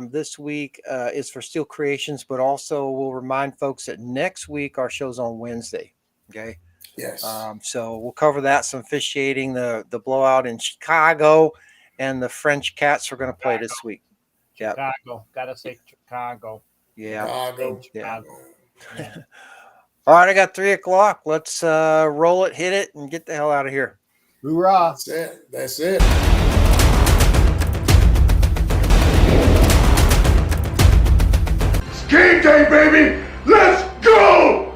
This week is for Steel Creations, but also we'll remind folks that next week our show's on Wednesday. Okay. Yes. So we'll cover that, some officiating, the blowout in Chicago, and the French Cats are going to play Chicago. this week. Yep. Chicago. Gotta say Chicago. Yeah. Chicago. Yeah. Chicago. Yeah. All right, I got 3 o'clock. Let's roll it, hit it, and get the hell out of here. Hoorah. That's it. That's it. It's game day, baby! Let's go!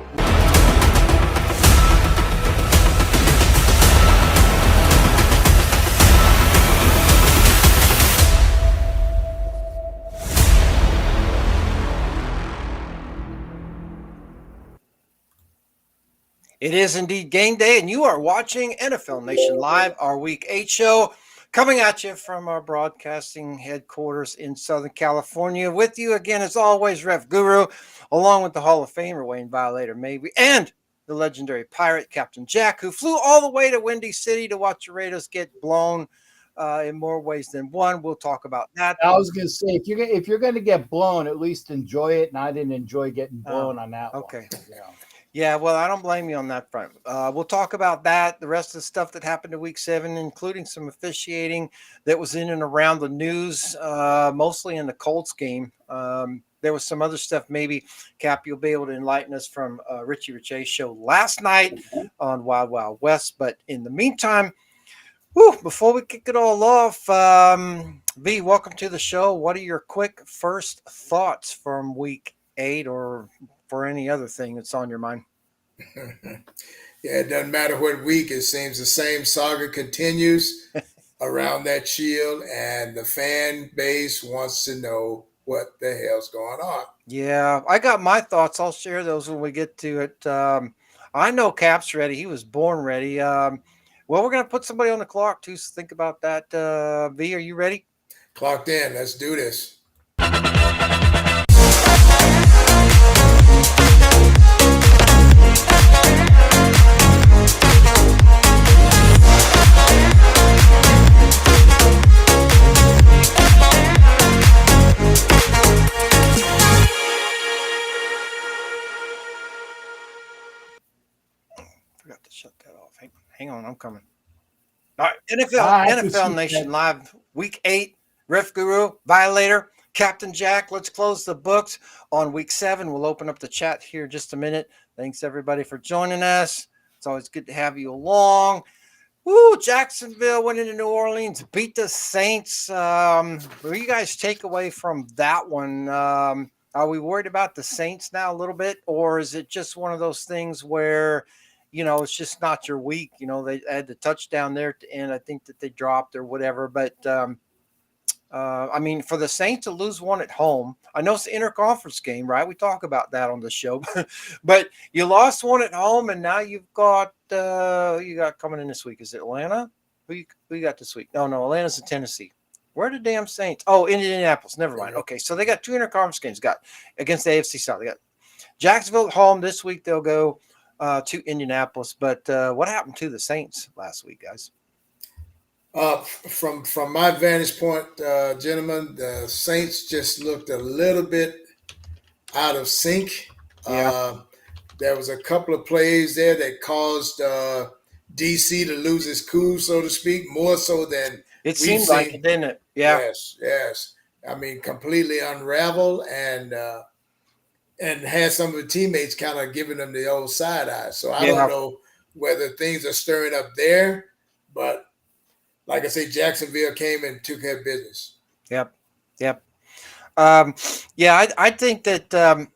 It is indeed game day, and you are watching NFL Nation Live, our Week 8 show, coming at you from our broadcasting headquarters in Southern California. With you again, as always, Ref Guru, along with the Hall of Famer, Wayne Violator Maybe, and the legendary pirate, Captain Jack, who flew all the way to Windy City to watch the Raiders get blown in more ways than one. We'll talk about that. I was gonna say if you're gonna get blown, at least enjoy it. And I didn't enjoy getting blown on that. Okay. One, you know. Yeah, well, I don't blame you on that front. We'll talk about that, the rest of the stuff that happened in Week 7, including some officiating that was in and around the news, mostly in the Colts game. There was some other stuff. Maybe, Cap, you'll be able to enlighten us from Richie Richey's show last night on Wild Wild West. But in the meantime, before we kick it all off, V, welcome to the show. What are your quick first thoughts from Week 8 or for any other thing that's on your mind? Yeah, it doesn't matter what week. It seems the same saga continues around that shield, and the fan base wants to know what the hell's going on. Yeah, I got my thoughts. I'll share those when we get to it. I know Cap's ready. He was born ready. Well, we're going to put somebody on the clock, too, so think about that. V, are you ready? Clocked in. Let's do this. Forgot to shut that off. Hang on, I'm coming. All right, NFL Nation Live, Week 8, Ref Guru, Violator, Captain Jack. Let's close the books on Week 7. We'll open up the chat here in just a minute. Thanks, everybody, for joining us. It's always good to have you along. Woo, Jacksonville went into New Orleans, beat the Saints. What do you guys take away from that one? Are we worried about the Saints now a little bit, or is it just one of those things where, it's just not your week? They had the touchdown there at the end. I think that they dropped or whatever. But, for the Saints to lose one at home, I know it's an interconference game, right? We talk about that on the show. But you lost one at home, and now you've got coming in this week. Is it Atlanta? Who you got this week? No, Atlanta's in Tennessee. Where are the damn Saints? Oh, Indianapolis. Never mind. Okay, so they got 2 interconference games. Got against the AFC South. They got Jacksonville at home this week. They'll go to Indianapolis. But what happened to the Saints last week, guys? From my vantage point, gentlemen, the Saints just looked a little bit out of sync. Yeah. There was a couple of plays there that caused DC to lose his cool, so to speak, more so than it seemed like it, didn't it? Yeah. Yes. I mean, completely unraveled and had some of the teammates kind of giving them the old side eye. So I don't know whether things are stirring up there, but like I say, Jacksonville came and took care of business. Yep. I think that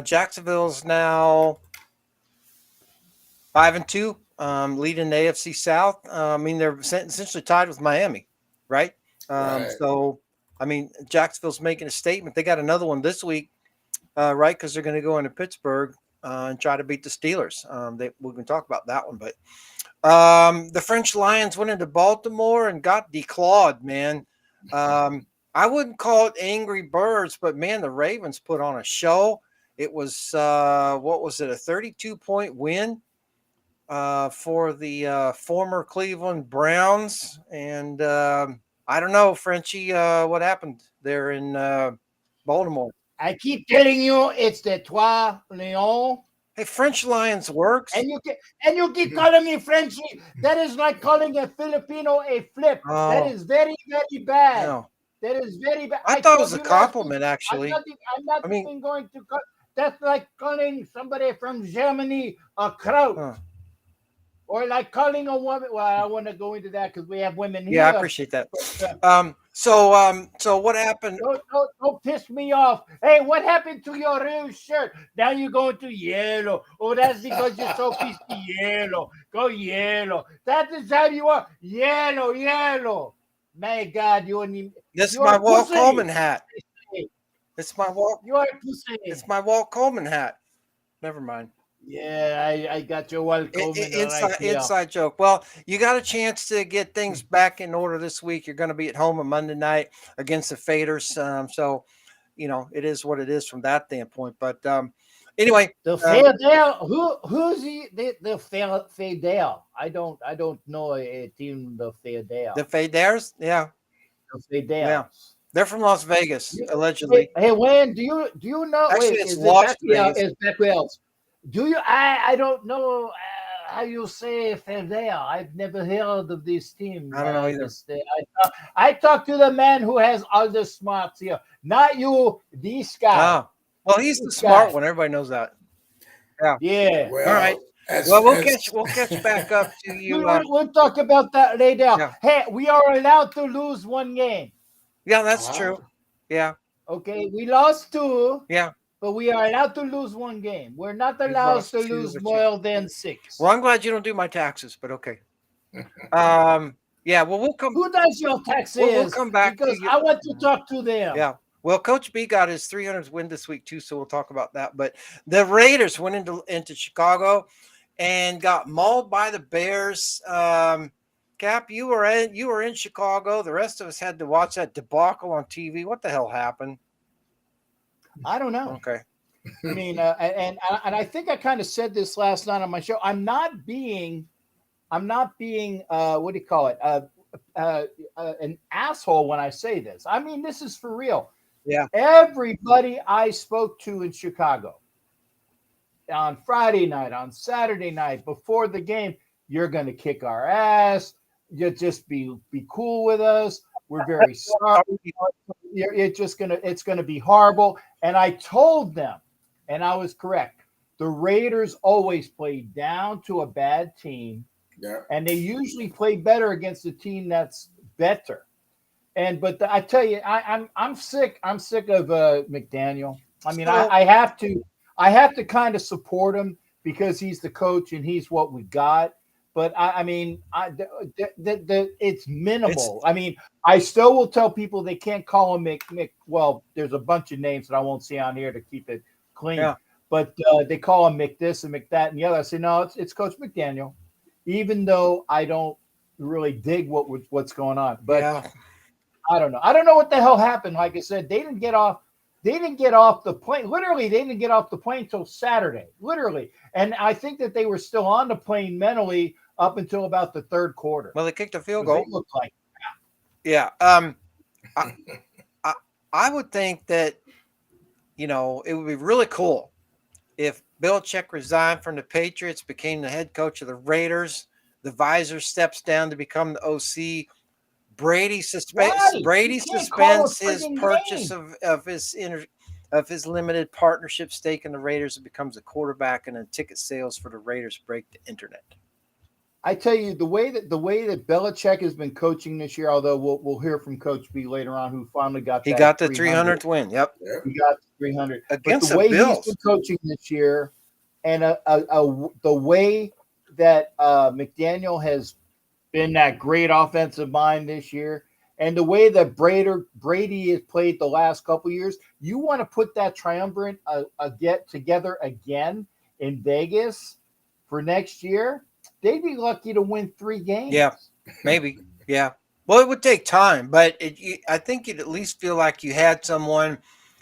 Jacksonville's now 5-2, leading the AFC South. They're essentially tied with Miami, right? Right. So, Jacksonville's making a statement. They got another one this week, right? Because they're going to go into Pittsburgh and try to beat the Steelers. We can talk about that one, but the French Lions went into Baltimore and got declawed, man. I wouldn't call it angry birds, but man, the Ravens put on a show. It was a 32-point win for the former Cleveland Browns. And I don't know, Frenchie, what happened there in Baltimore. I keep telling you, it's the Trois Lions. Hey, French Lions works. And you keep calling me Frenchy. That is like calling a Filipino a flip. That is very, very bad. No. That is very bad. I thought it was a compliment, actually. I'm not even going to call. That's like calling somebody from Germany a kraut. Huh. Or like calling a woman. Well, I want to go into that because we have women here. Yeah, I appreciate that. So what happened? Don't piss me off. Hey, what happened to your real shirt? Now you're going to yellow. Oh, that's because you're so pissed. Yellow. Go yellow. That is how you are. Yellow. My God, This is my Walt Coleman hat. It's my Walt. You are pussy. It's my Walt Coleman hat. Never mind. Yeah, I got your Walt Coleman inside joke. Well, you got a chance to get things back in order this week. You're going to be at home on Monday night against the Faders. So, it is what it is from that standpoint. But anyway, the Fadel. Who's the Fadel? I don't know a team. The Fadel. The Faders. Yeah. The Fadel. Yeah. They're from Las Vegas, allegedly. Hey, Wayne, do you know? Actually, it's Las Vegas. It's Beckwell's. Do you? I don't know how you say Fidel. I've never heard of this team. I don't know either. I talked to the man who has all the smarts here. Not you, this guy. Oh. Well, he's the smart one. Everybody knows that. Yeah. Well, all right. We'll catch back up to you. We'll talk about that later. Yeah. Hey, we are allowed to lose one game. Yeah, that's true. Yeah. Okay, we lost 2. Yeah. But we are allowed to lose one game. We're not allowed to lose more than 6. Well, I'm glad you don't do my taxes, but okay. Yeah, well, we'll come. Who does your taxes? We'll come back because I want to talk to them. Yeah. Well, Coach B got his 300th win this week too, so we'll talk about that. But the Raiders went into Chicago and got mauled by the Bears. Cap, you were in Chicago. The rest of us had to watch that debacle on TV. What the hell happened? I don't know. Okay. I mean, and I think I kind of said this last night on my show. I'm not being what do you call it? An asshole when I say this. I mean, this is for real. Yeah. Everybody I spoke to in Chicago on Friday night, on Saturday night, before the game, you're going to kick our ass. You just be cool with us. We're very sorry. It's gonna be horrible. And I told them, and I was correct. The Raiders always play down to a bad team, and they usually play better against a team that's better. But I tell you, I'm sick. I'm sick of McDaniel. I mean, I have to kind of support him because he's the coach and he's what we got. But it's minimal. I mean, I still will tell people they can't call him Mick. Well, there's a bunch of names that I won't say on here to keep it clean. Yeah. But they call him Mick this and Mick that and the other. I say no, it's Coach McDaniel, even though I don't really dig what's going on. But I don't know. I don't know what the hell happened. Like I said, they didn't get off the plane. Literally, they didn't get off the plane until Saturday. Literally, and I think that they were still on the plane mentally up until about the third quarter. Well, they kicked a field goal. They looked like I would think that, it would be really cool if Belichick resigned from the Patriots, became the head coach of the Raiders. The visor steps down to become the OC. Brady suspends his purchase of his limited partnership stake in the Raiders and becomes a quarterback, and then ticket sales for the Raiders break the internet. I tell you, the way that Belichick has been coaching this year, although we'll hear from Coach B later on, who finally got the 300th win. Yep, he got 300 against the way the Bills. He's been coaching this year, and the way that McDaniel has been that great offensive mind this year, and the way that Brady has played the last couple of years, you want to put that triumvirate get together again in Vegas for next year. They'd be lucky to win 3 games. Yeah, maybe. Yeah. Well, it would take time, but I think you'd at least feel like you had someone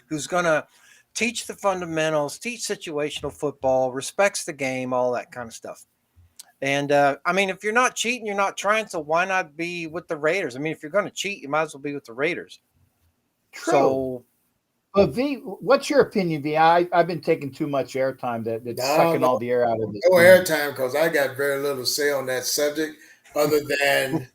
who's going to teach the fundamentals, teach situational football, respects the game, all that kind of stuff. And, if you're not cheating, you're not trying, so why not be with the Raiders? I mean, if you're going to cheat, you might as well be with the Raiders. True. So, But V, what's your opinion, V? I've been taking too much airtime that's sucking all the air out of this. No airtime because I got very little to say on that subject, other than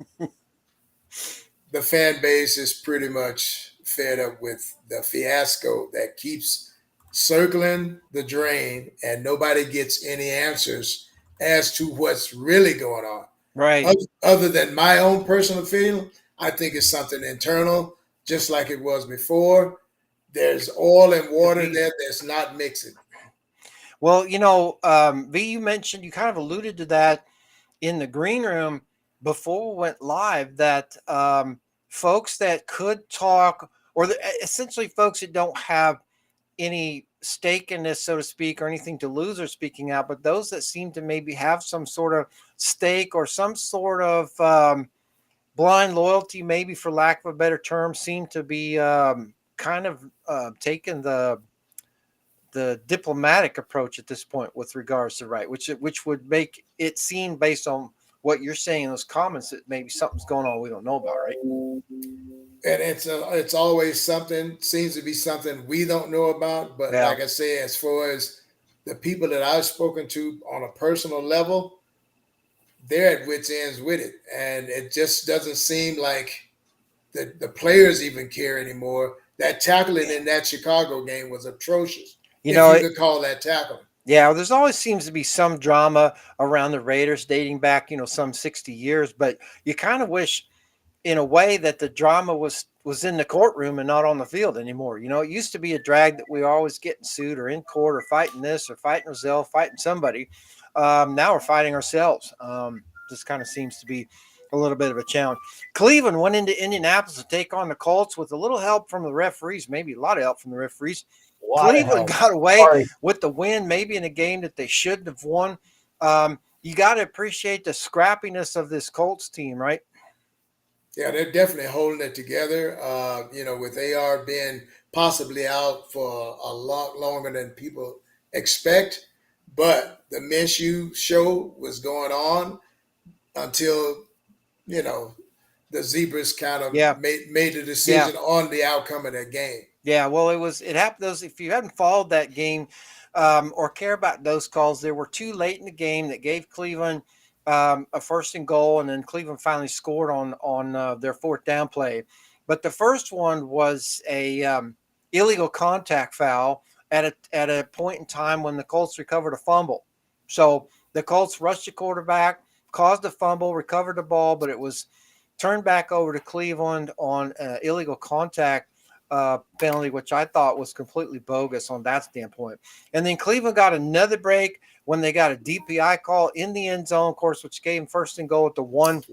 the fan base is pretty much fed up with the fiasco that keeps circling the drain, and nobody gets any answers as to what's really going on. Right. Other than my own personal feeling, I think it's something internal, just like it was before. There's oil and water there that's not mixing. Well, V, you mentioned, you kind of alluded to that in the green room before we went live, that folks that could talk, or essentially folks that don't have any stake in this, so to speak, or anything to lose, are speaking out, but those that seem to maybe have some sort of stake or some sort of blind loyalty, maybe for lack of a better term, seem to be kind of taking the diplomatic approach at this point with regards to right, which would make it seem, based on what you're saying in those comments, that maybe something's going on we don't know about, right? And it's always something, seems to be something we don't know about. But like I say, as far as the people that I've spoken to on a personal level, they're at wit's ends with it. And it just doesn't seem like the players even care anymore. That tackling in that Chicago game was atrocious. You could call that tackling. Yeah, there's always seems to be some drama around the Raiders dating back, some 60 years, but you kind of wish, in a way, that the drama was in the courtroom and not on the field anymore. It used to be a drag that we were always getting sued or in court or fighting this or fighting Roselle, fighting somebody. Now we're fighting ourselves. This kind of seems to be a little bit of a challenge. Cleveland went into Indianapolis to take on the Colts with a little help from the referees, maybe a lot of help from the referees. Cleveland got away with the win, maybe in a game that they shouldn't have won. You got to appreciate the scrappiness of this Colts team, right? Yeah, they're definitely holding it together. With AR being possibly out for a lot longer than people expect. But the Minshew show was going on until, the Zebras kind of made the decision on the outcome of that game. Yeah, well, it happened. If you hadn't followed that game or care about those calls, there were two late in the game that gave Cleveland a first and goal, and then Cleveland finally scored on their fourth down play. But the first one was a illegal contact foul at a point in time when the Colts recovered a fumble. So the Colts rushed the quarterback, caused a fumble, recovered the ball, but it was turned back over to Cleveland on illegal contact penalty, which I thought was completely bogus on that standpoint. And then Cleveland got another break when they got a DPI call in the end zone, of course, which gave them first and goal at the 1.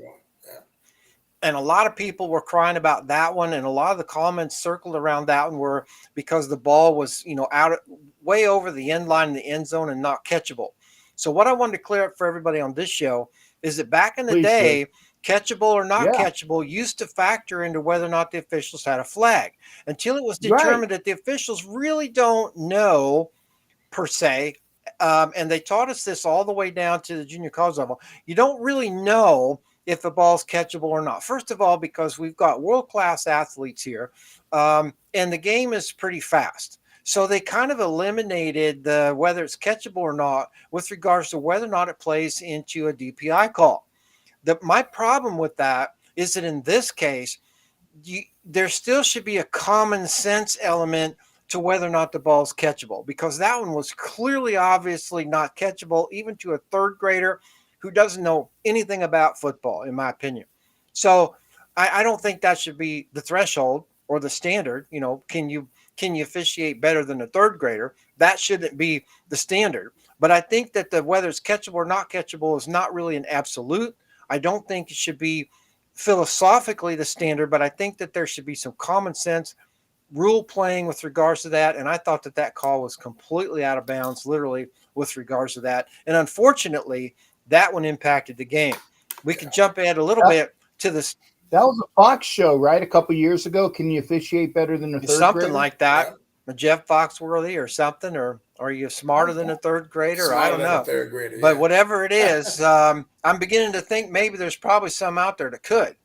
And a lot of people were crying about that one, and a lot of the comments circled around that one were because the ball was, out way over the end line in the end zone and not catchable. So what I wanted to clear up for everybody on this show is that back in the day, catchable or not catchable used to factor into whether or not the officials had a flag, until it was determined that the officials really don't know per se. And they taught us this all the way down to the junior college level. You don't really know if the ball's catchable or not. First of all, because we've got world-class athletes here, and the game is pretty fast. So they kind of eliminated whether it's catchable or not with regards to whether or not it plays into a DPI call. My problem with that is that in this case, there still should be a common sense element to whether or not the ball is catchable, because that one was clearly, obviously not catchable, even to a third grader who doesn't know anything about football, in my opinion. So I don't think that should be the threshold or the standard. Can you officiate better than a third grader? That shouldn't be the standard. But I think that whether it's catchable or not catchable is not really an absolute. I don't think it should be philosophically the standard, but I think that there should be some common sense rule playing with regards to that. And I thought that call was completely out of bounds, literally, with regards to that. And unfortunately, that one impacted the game. We can jump ahead a little bit to this. That was a Fox show, right? A couple years ago. Can you officiate better than a third something grader? Like that? Yeah. Jeff Foxworthy or something, or are you smarter than a third grader? Smarter I don't know. Third grader, but whatever it is, I'm beginning to think maybe there's probably some out there that could.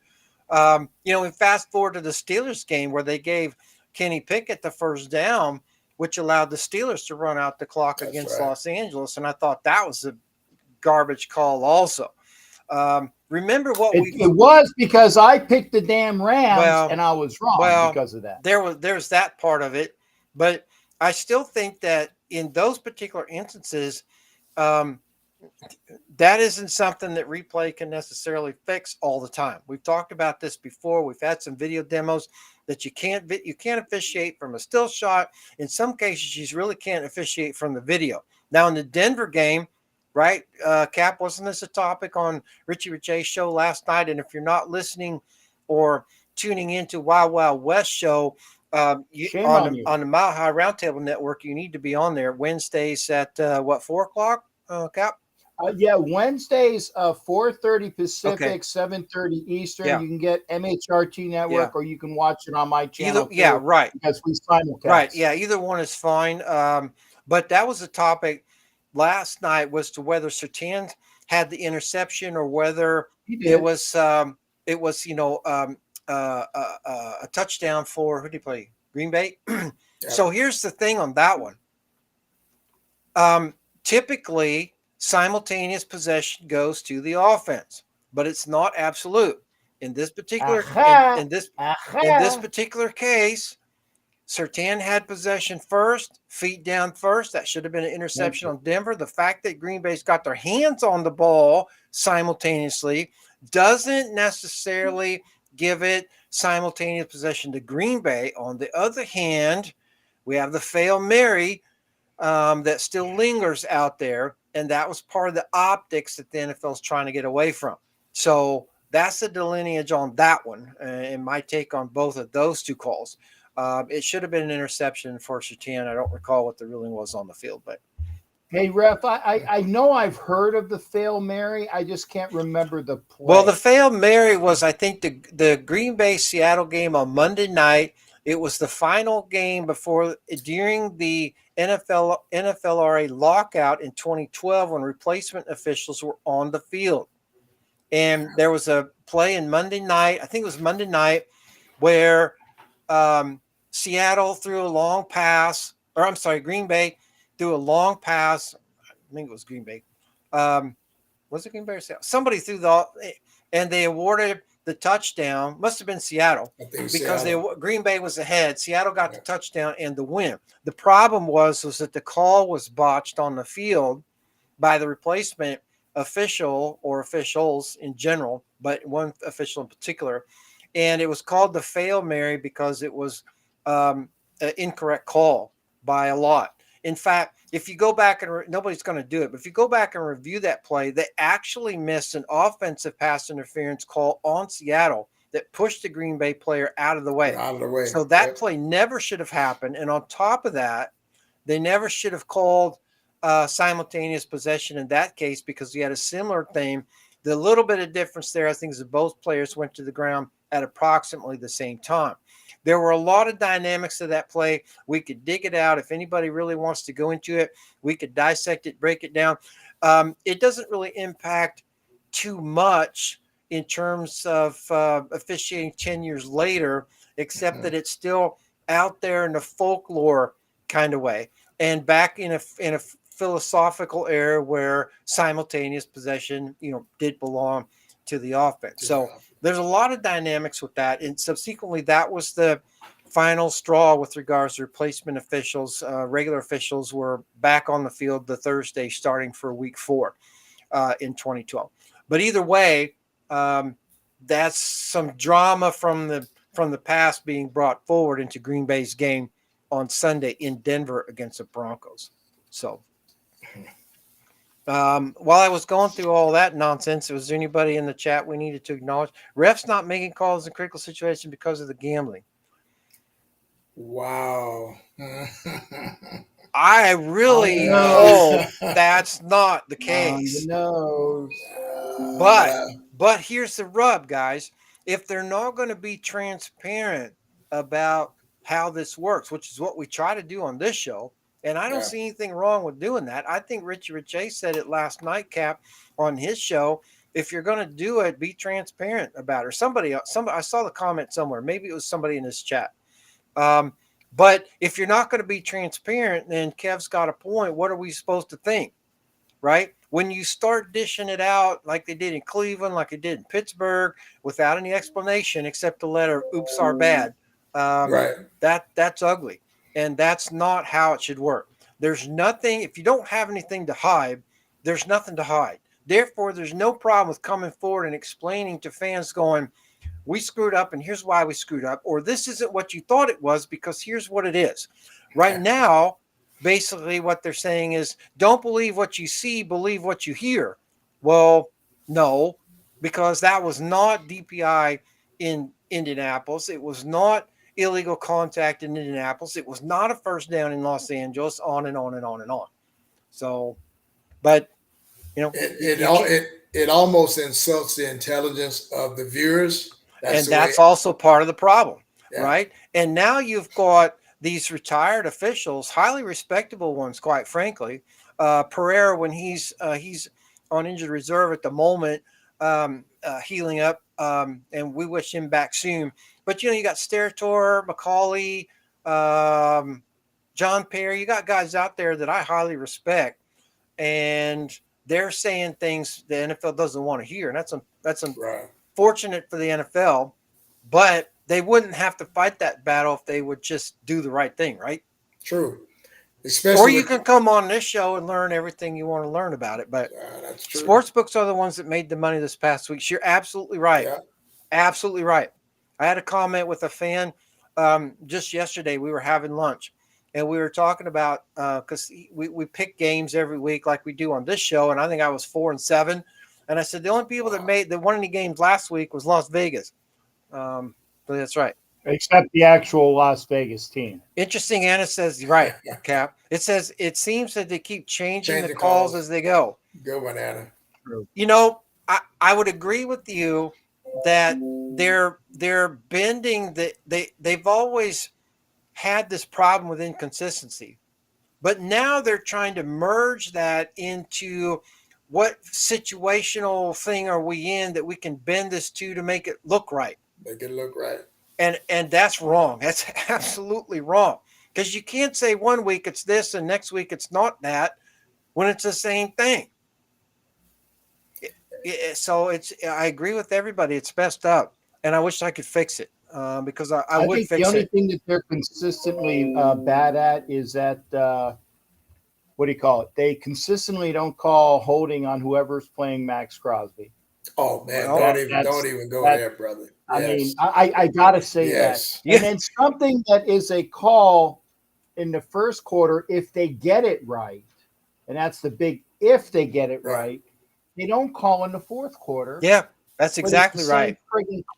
And fast forward to the Steelers game where they gave Kenny Pickett the first down, which allowed the Steelers to run out the clock That's against right. Los Angeles. And I thought that was a garbage call also. Remember what it was because I picked the damn Rams and I was wrong well, because of that. There's that part of it, but I still think that in those particular instances, that isn't something that replay can necessarily fix all the time. We've talked about this before. We've had some video demos that you can't officiate from a still shot. In some cases, you really can't officiate from the video. Now in the Denver game, right, Cap, wasn't this a topic on Richie Rich's show last night? And if you're not listening or tuning into Wild Wild West show on the Mile High Roundtable Network, you need to be on there Wednesdays at 4:00, Cap? Yeah, Wednesdays, 4:30 Pacific, 7:30 Eastern. Yeah. You can get MHRT Network, or you can watch it on my channel. Right. Because we simulcast. Right. Yeah, either one is fine. But that was a topic last night, was to whether Surtain had the interception or whether it was a touchdown for, who did he play? Green Bay. Yeah. So here's the thing on that one. Typically, simultaneous possession goes to the offense, but it's not absolute. In this particular in this particular case, Surtain had possession first, feet down first. That should have been an interception on Denver. The fact that Green Bay's got their hands on the ball simultaneously doesn't necessarily give it simultaneous possession to Green Bay. On the other hand, we have the Hail Mary that still lingers out there, and that was part of the optics that the NFL is trying to get away from. So that's the delineage on that one, and my take on both of those two calls. It should have been an interception for Surtain. I don't recall what the ruling was on the field, but hey, ref, I know I've heard of the Hail Mary. I just can't remember the play. Well, the Hail Mary was, I think, the Green Bay Seattle game on Monday night. It was the final game during the NFLRA lockout in 2012 when replacement officials were on the field. And there was a play in Monday night, I think it was Monday night, where Seattle threw a long pass, or I'm sorry, Green Bay threw a long pass. I think it was Green Bay. Was it Green Bay or Seattle? Somebody threw and they awarded the touchdown. Must have been Seattle, because Green Bay was ahead. Seattle got the touchdown and the win. The problem was that the call was botched on the field by the replacement official or officials in general, but one official in particular. And it was called the Hail Mary because it was an incorrect call by a lot. In fact, if you go back and nobody's going to do it, but if you go back and review that play, they actually missed an offensive pass interference call on Seattle that pushed the Green Bay player out of the way. So that play never should have happened. And on top of that, they never should have called simultaneous possession in that case, because we had a similar thing. The little bit of difference there, I think, is that both players went to the ground at approximately the same time. There were a lot of dynamics to that play. We could dig it out. If anybody really wants to go into it, we could dissect it, break it down. It doesn't really impact too much in terms of officiating 10 years later, except that it's still out there in the folklore kind of way. And back in a philosophical era where simultaneous possession, did belong to the offense. So there's a lot of dynamics with that. And subsequently, that was the final straw with regards to replacement officials. Regular officials were back on the field the Thursday starting for week 4 in 2012. But either way, that's some drama from the past being brought forward into Green Bay's game on Sunday in Denver against the Broncos. So while I was going through all that nonsense, was there anybody in the chat we needed to acknowledge? Refs not making calls in critical situations because of the gambling. Wow. I really hope that's not the case. But here's the rub, guys. If they're not going to be transparent about how this works, which is what we try to do on this show, and I don't see anything wrong with doing that. I think Richie Rich said it last night, Cap, on his show. If you're going to do it, be transparent about it. Or somebody else. I saw the comment somewhere. Maybe it was somebody in this chat. But if you're not going to be transparent, then Kev's got a point. What are we supposed to think? Right? When you start dishing it out like they did in Cleveland, like they did in Pittsburgh, without any explanation except the letter "oops, our bad," Right. that's ugly, and that's not how it should work. There's nothing if you don't have anything to hide. There's nothing to hide. Therefore, there's no problem with coming forward and explaining to fans, going, "We screwed up, and here's why we screwed up," or "This isn't what you thought it was because here's what it is." Right now, basically what they're saying is, don't believe what you see, believe what you hear. Well, no, because that was not DPI in Indianapolis. It was not illegal contact in Indianapolis. It was not a first down in Los Angeles, on and on and on and on. So, but it almost insults the intelligence of the viewers. That's also part of the problem, right? And now you've got these retired officials, highly respectable ones, quite frankly. Pereira, when he's on injured reserve at the moment, healing up, and we wish him back soon. But you got Sterator, McCauley, John Perry. You got guys out there that I highly respect, and they're saying things the NFL doesn't want to hear, and that's unfortunate for the NFL. But they wouldn't have to fight that battle if they would just do the right thing, right? True. Or you can come on this show and learn everything you want to learn about it. But that's true. Sports books are the ones that made the money this past week. You're absolutely right. Yeah. Absolutely right. I had a comment with a fan just yesterday. We were having lunch, and we were talking about because we pick games every week like we do on this show, and I think I was 4-7. And I said the only people that won any games last week was Las Vegas. So that's right. Except the actual Las Vegas team. Interesting. Anna says, right, Cap. It says, it seems that they keep changing the calls as they go. Good one, Anna. I would agree with you that they're bending they've always had this problem with inconsistency. But now they're trying to merge that into what situational thing are we in that we can bend this to make it look right. Make it look right. And that's wrong. That's absolutely wrong. Because you can't say one week it's this and next week it's not that when it's the same thing. So I agree with everybody. It's messed up. And I wish I could fix it because I would think fix it. The only thing that they're consistently bad at is that, what do you call it? They consistently don't call holding on whoever's playing Max Crosby. Oh, man, don't even go there, brother. I mean, I got to say that. And then something that is a call in the first quarter, if they get it right, and that's the big if they get it right, they don't call in the fourth quarter. Yeah, that's exactly right.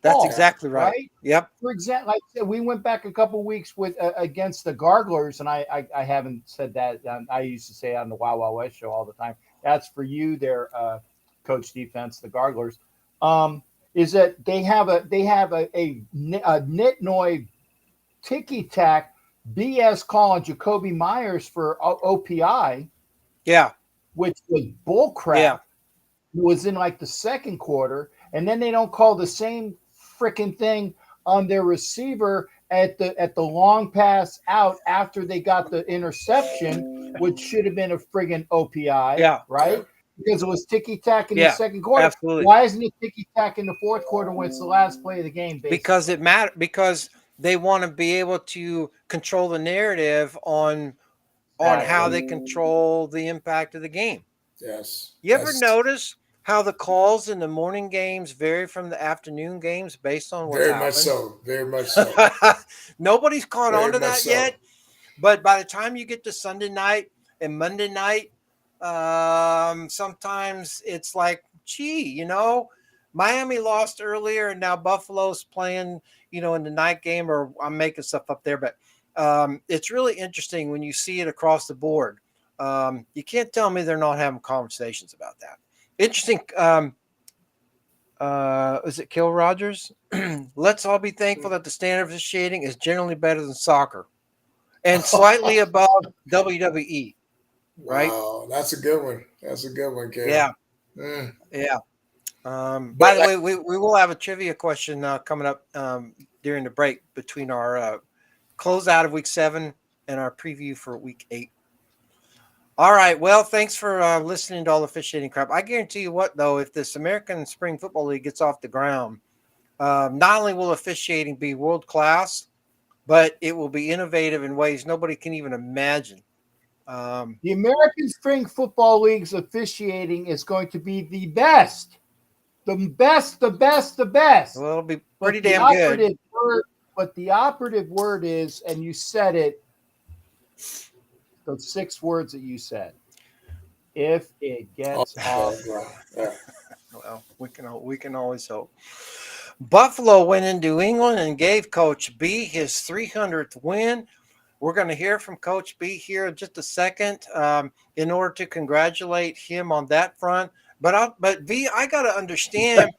That's exactly right. Yep. For example, like I said, we went back a couple of weeks with against the Garglers, and I haven't said that. I used to say it on the Wild Wild West show all the time. That's for you there, Coach Defense, the Garglers. Is that they have a Nitnoy ticky-tack BS call on Jacoby Myers for OPI. Yeah. Which was bullcrap. Yeah. It was in like the second quarter. And then they don't call the same freaking thing on their receiver at the long pass out after they got the interception, which should have been a friggin' OPI. Yeah. Right? Because it was ticky-tack in the second quarter. Absolutely. Why isn't it ticky-tack in the fourth quarter when it's the last play of the game? Basically? Because it matters. Because they want to be able to control the narrative on how they control the impact of the game. Yes. You ever notice how the calls in the morning games vary from the afternoon games based on what's happening? Very much so. Nobody's caught on to that yet. But by the time you get to Sunday night and Monday night, sometimes it's like, gee, Miami lost earlier and now Buffalo's playing, in the night game, or I'm making stuff up there, but it's really interesting when you see it across the board. You can't tell me they're not having conversations about that. Interesting. Is it Kill Rogers? Let's all be thankful that the standard of officiating is generally better than soccer and slightly above WWE. Right? Wow, that's a good one. That's a good one, Ken. Yeah. Yeah. By the way, we will have a trivia question coming up during the break between our close out of week 7 and our preview for week 8. All right. Well, thanks for listening to all the officiating crap. I guarantee you what, though, if this American Spring Football League gets off the ground, not only will officiating be world class, but it will be innovative in ways nobody can even imagine. The American Spring Football League's officiating is going to be the best. The best. Well, it'll be pretty damn good. But the operative word is, and you said it, the 6 words that you said. If it gets off ground. Well, we can always hope. Buffalo went in New England and gave Coach B his 300th win. We're going to hear from Coach B here in just a second in order to congratulate him on that front. But V, I got to understand.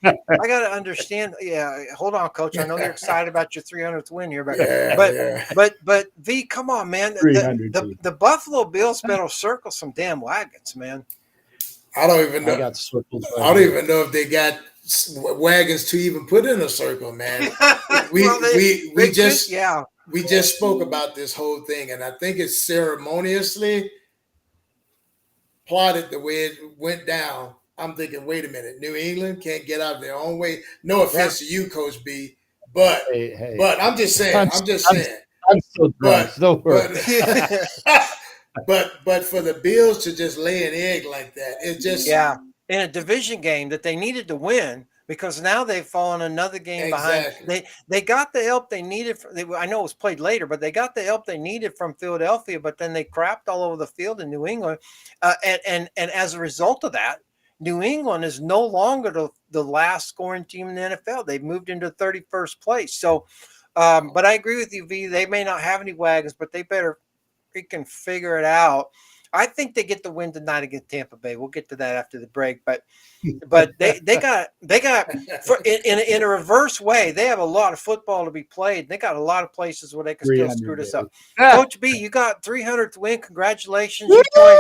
Yeah, hold on, Coach. I know you're excited about your 300th win here, but V, come on, man. The Buffalo Bills better circle some damn wagons, man. I don't even know. I got circles. I don't even know if they got wagons to even put in a circle, man. We just spoke about this whole thing, and I think it's ceremoniously plotted the way it went down. I'm thinking, wait a minute, New England can't get out of their own way. No offense to you, Coach B, but I'm just saying. I'm still drunk. Don't worry. But for the Bills to just lay an egg like that, it's just in a division game that they needed to win. Because now they've fallen another game behind. They got the help they needed. I know it was played later, but they got the help they needed from Philadelphia. But then they crapped all over the field in New England, and as a result of that, New England is no longer the last scoring team in the NFL. They've moved into 31st place. So, but I agree with you, V. They may not have any wagons, but they better freaking figure it out. I think they get the win tonight against Tampa Bay. We'll get to that after the break, but they got in a reverse way. They have a lot of football to be played. They got a lot of places where they can still screw this up. Coach B, you got 300th win. Congratulations! You joined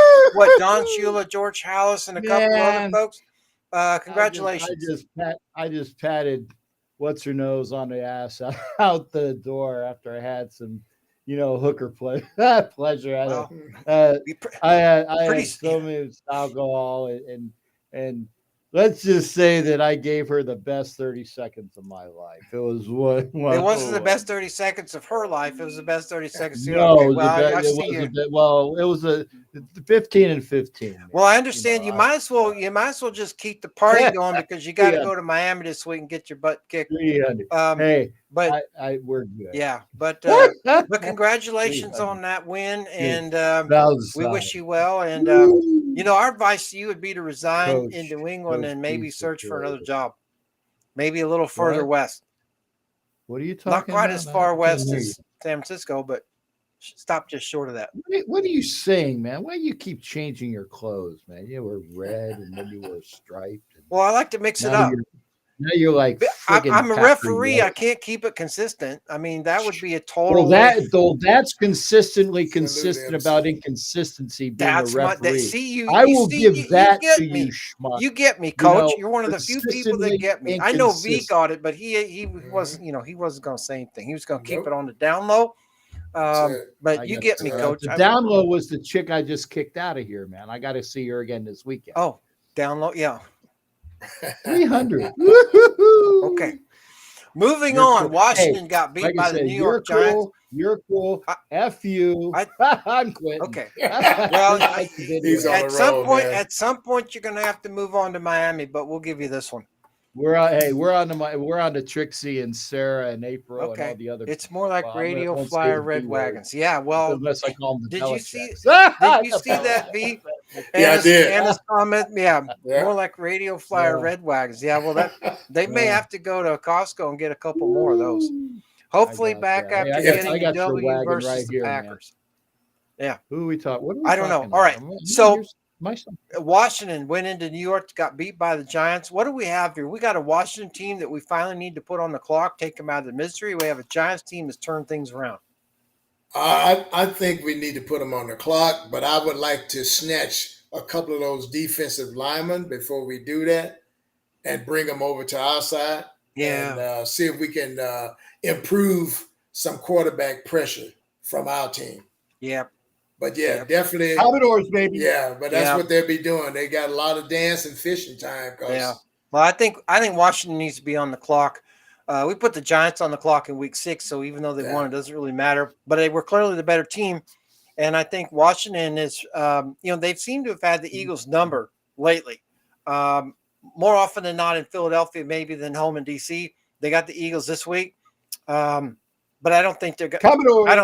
Don Shula, George Hallis, and a couple of other folks. Congratulations! I just patted what's her nose on the ass out the door after I had some. Hooker pleasure. I had so much alcohol, and let's just say that I gave her the best 30 seconds of my life. It was what? It wasn't the best 30 seconds of her life. It was the best 30 seconds. It was a 15 and 15. Well, I understand. You might as well just keep the party going because you got to go to Miami this week and get your butt kicked. But we're good. Yeah, but congratulations on that win, and we wish you well. And our advice to you would be to resign in New England and maybe search for another job, maybe a little further west. What are you talking about? Not quite as far west as San Francisco, but stop just short of that. What are you saying, man? Why do you keep changing your clothes, man? You were red and then you were striped. Well, I like to mix it up. Now you're like, I'm a referee. I can't keep it consistent. I mean, that would be a total. That's consistently consistent about inconsistency. Being a referee. I will give that to you, schmuck. You get me, Coach. You're one of the few people that get me. I know V got it, but he wasn't. He wasn't going to say anything. He was going to keep it on the down low. But you get me, Coach. The down low was the chick I just kicked out of here, man. I got to see her again this weekend. Oh, down low, yeah. 300. Okay. Moving on. Washington got beat by the New York Giants. You're cool. F you. I'm quitting. Okay. Well, at some point, you're going to have to move on to Miami, but we'll give you this one. We're on to Trixie and Sarah and April and all the other. It's more like Radio Flyer Red Wagons. Yeah. Well, unless I call them the did you see that, V? I did. Anna's comment. Yeah. More like Radio Flyer Red Wagons. Yeah. Well, they may have to go to Costco and get a couple more of those. Hopefully, back after getting the W versus the Packers. Man. Yeah. Who are we talking? I don't know. All right. So. Washington went into New York, got beat by the Giants. What do we have here? We got a Washington team that we finally need to put on the clock, take them out of the misery. We have a Giants team that's turned things around. I think we need to put them on the clock, but I would like to snatch a couple of those defensive linemen before we do that and bring them over to our side. Yeah. And see if we can improve some quarterback pressure from our team. Yeah. But yeah, definitely Commodores, baby. Yeah, but that's what they'll be doing. They got a lot of dance and fishing time. Yeah. Well, I think Washington needs to be on the clock. We put the Giants on the clock in week 6, so even though they won, it doesn't really matter. But they were clearly the better team. And I think Washington is, they've seemed to have had the Eagles' number lately. More often than not in Philadelphia, maybe than home in D.C. They got the Eagles this week, but I don't think they're going. I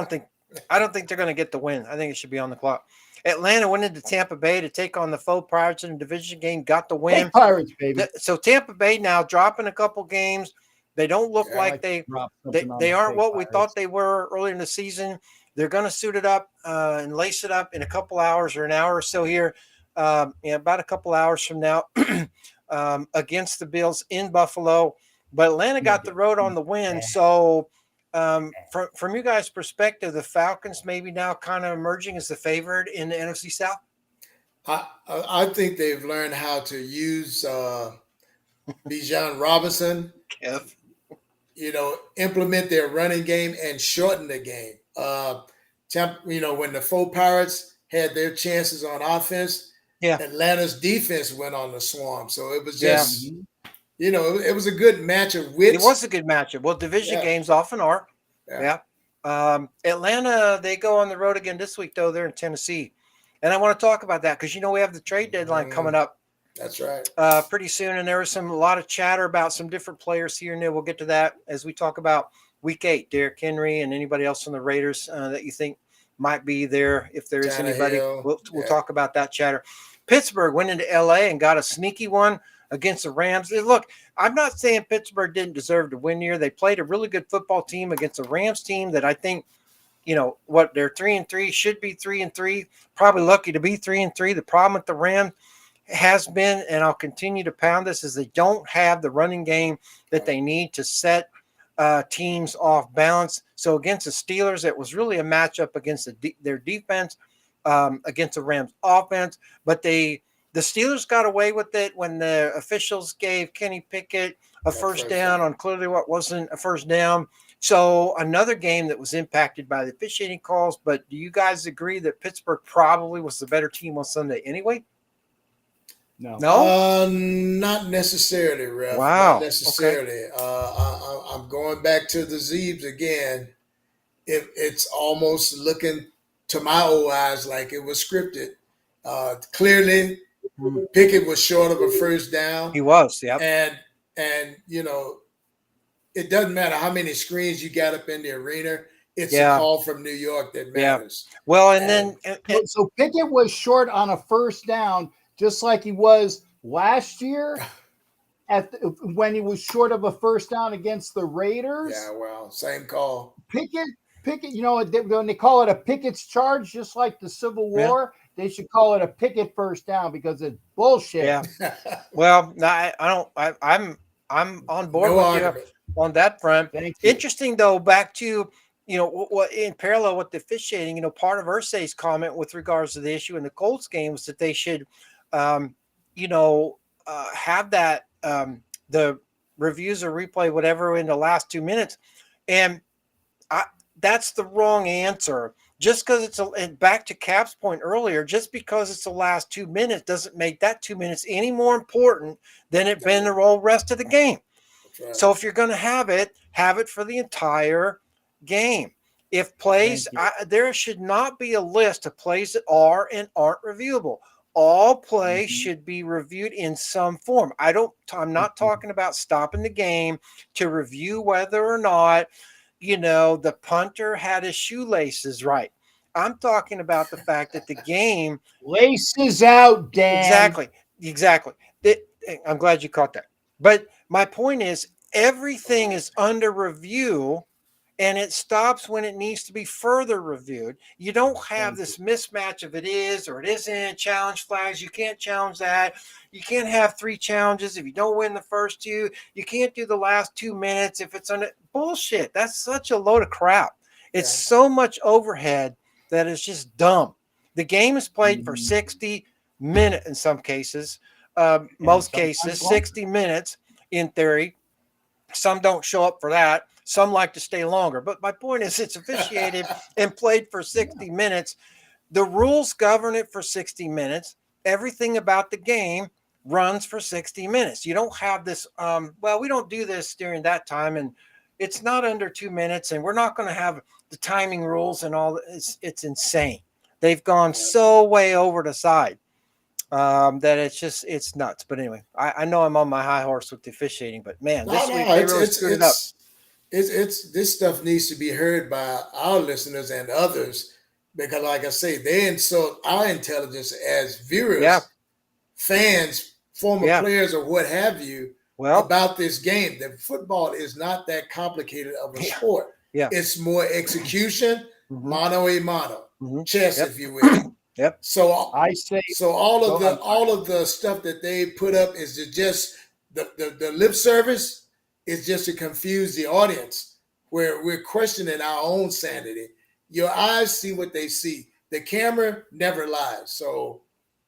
don't think they're going to get the win. I think it should be on the clock. Atlanta went into Tampa Bay to take on the faux Pirates in a division game. Got the win. Hey, Pirates, baby. So Tampa Bay now dropping a couple games. They don't look like they aren't what we thought they were earlier in the season. They're going to suit it up and lace it up in a couple hours or an hour or so here, about a couple hours from now against the Bills in Buffalo. But Atlanta got the road on the win. So from you guys' perspective, the Falcons maybe now kind of emerging as the favorite in the NFC South? I think they've learned how to use Bijan Robinson, implement their running game and shorten the game. When the faux Pirates had their chances on offense, Atlanta's defense went on the swarm. So it was just, it was a good match of wits. It was a good matchup. Well, division games often are. Yeah. Atlanta, they go on the road again this week, though. They're in Tennessee. And I want to talk about that because, we have the trade deadline coming up. That's right. Pretty soon. And there was a lot of chatter about some different players here and there. We'll get to that as we talk about week 8, Derrick Henry and anybody else on the Raiders that you think might be there. If there is anybody, we'll talk about that chatter. Pittsburgh went into LA and got a sneaky one against the Rams. Look, I'm not saying Pittsburgh didn't deserve to win here. They played a really good football team against a Rams team that I think, they're 3-3, should be 3-3, probably lucky to be 3-3. The problem with the Rams has been, and I'll continue to pound this, is they don't have the running game that they need to set teams off balance. So against the Steelers, it was really a matchup against their defense, against the Rams offense. But the Steelers got away with it when the officials gave Kenny Pickett a first down on clearly what wasn't a first down. So another game that was impacted by the officiating calls. But do you guys agree that Pittsburgh probably was the better team on Sunday anyway? No, not necessarily, Ref. Wow. Not necessarily. Okay. I'm going back to the Zeebs again. It's almost looking to my old eyes like it was scripted. Clearly, Pickett was short of a first down. He was, yeah. And it doesn't matter how many screens you got up in the arena. It's a call from New York that matters. Yeah. Well, and then so Pickett was short on a first down, just like he was last year when he was short of a first down against the Raiders. Yeah, well, same call. Pickett, when they call it a Pickett's charge, just like the Civil War, they should call it a Pickett first down because it's bullshit. Yeah. Well, I'm on board with you on that front. Interesting, though, back to, what in parallel with the officiating, part of Irsay's comment with regards to the issue in the Colts game was that they should, have that, the reviews or replay, whatever, in the last 2 minutes. And that's the wrong answer. Just because and back to Cap's point earlier, just because it's the last 2 minutes doesn't make that 2 minutes any more important than it been the whole rest of the game. Right. So if you're going to have it for the entire game. If plays, there should not be a list of plays that are and aren't reviewable. All plays should be reviewed in some form. I'm not talking about stopping the game to review whether or not, the punter had his shoelaces right. I'm talking about the fact that the game laces out, Dan. Exactly. I'm glad you caught that. But my point is, everything is under review, and it stops when it needs to be further reviewed. You don't have this mismatch of it is or it isn't, challenge flags. You can't challenge that. You can't have 3 challenges if you don't win the first 2. You can't do the last 2 minutes if it's under bullshit. That's such a load of crap. It's so much overhead that it's just dumb. The game is played for 60 minutes in some cases, most cases, 60 minutes in theory. Some don't show up for that. Some like to stay longer. But my point is, it's officiated and played for 60 minutes. The rules govern it for 60 minutes. Everything about the game runs for 60 minutes. You don't have this, we don't do this during that time, and it's not under 2 minutes, and we're not going to have the timing rules and all. It's insane. They've gone so way over the side that it's nuts. But anyway, I know I'm on my high horse with the officiating, but man, this week they really screwed it up. It's this stuff needs to be heard by our listeners and others, because, like I say, they insult our intelligence as viewers, fans, former players, or what have you, about this game. That football is not that complicated of a sport. It's more execution, mano a mano, chess, if you will. So all of the stuff that they put up is just the lip service is just to confuse the audience, where we're questioning our own sanity. Your eyes see what they see. The camera never lies. So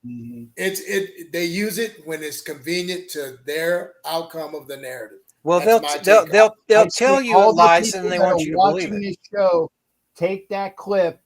they use it when it's convenient to their outcome of the narrative. Well, they'll tell you it lies, and they want you to believe it. This show, take that clip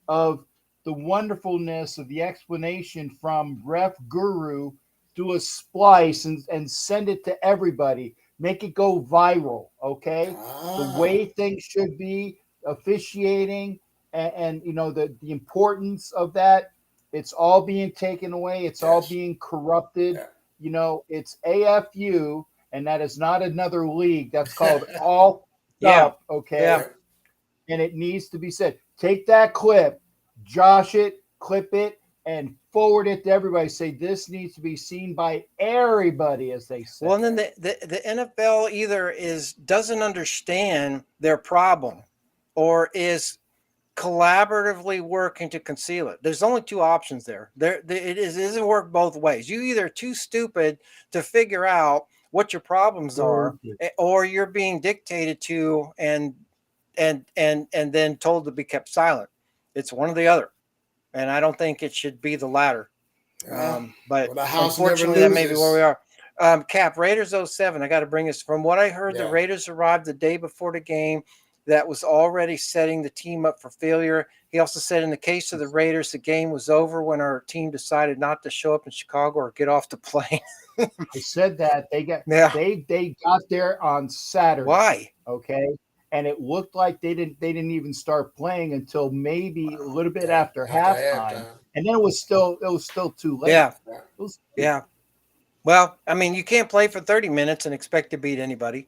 of the wonderfulness of the explanation from Ref Guru, do a splice and send it to everybody. Make it go viral, okay? The way things should be, officiating, and you know the importance of that. It's all being taken away. It's all being corrupted. You know, it's AFU, and that is not another league. That's called all up, okay? And it needs to be said. Take that clip, josh it, clip it, and forward it to everybody. Say this needs to be seen by everybody, as they say. Well, and then the NFL either doesn't understand their problem, or is collaboratively working to conceal it. There's only two options there. It doesn't work both ways. You either too stupid to figure out what your problems are, or you're being dictated to and then told to be kept silent. It's one or the other, and I don't think it should be the latter. But unfortunately, that may be where we are. Cap, Raiders 07. I got to bring this. From what I heard, the Raiders arrived the day before the game. That was already setting the team up for failure. He also said, in the case of the Raiders, the game was over when our team decided not to show up in Chicago or get off the plane. I said that they got there on Saturday. Why? Okay, and it looked like they didn't even start playing until maybe a little bit after halftime, and then it was still too late. Yeah. Well, I mean, you can't play for 30 minutes and expect to beat anybody.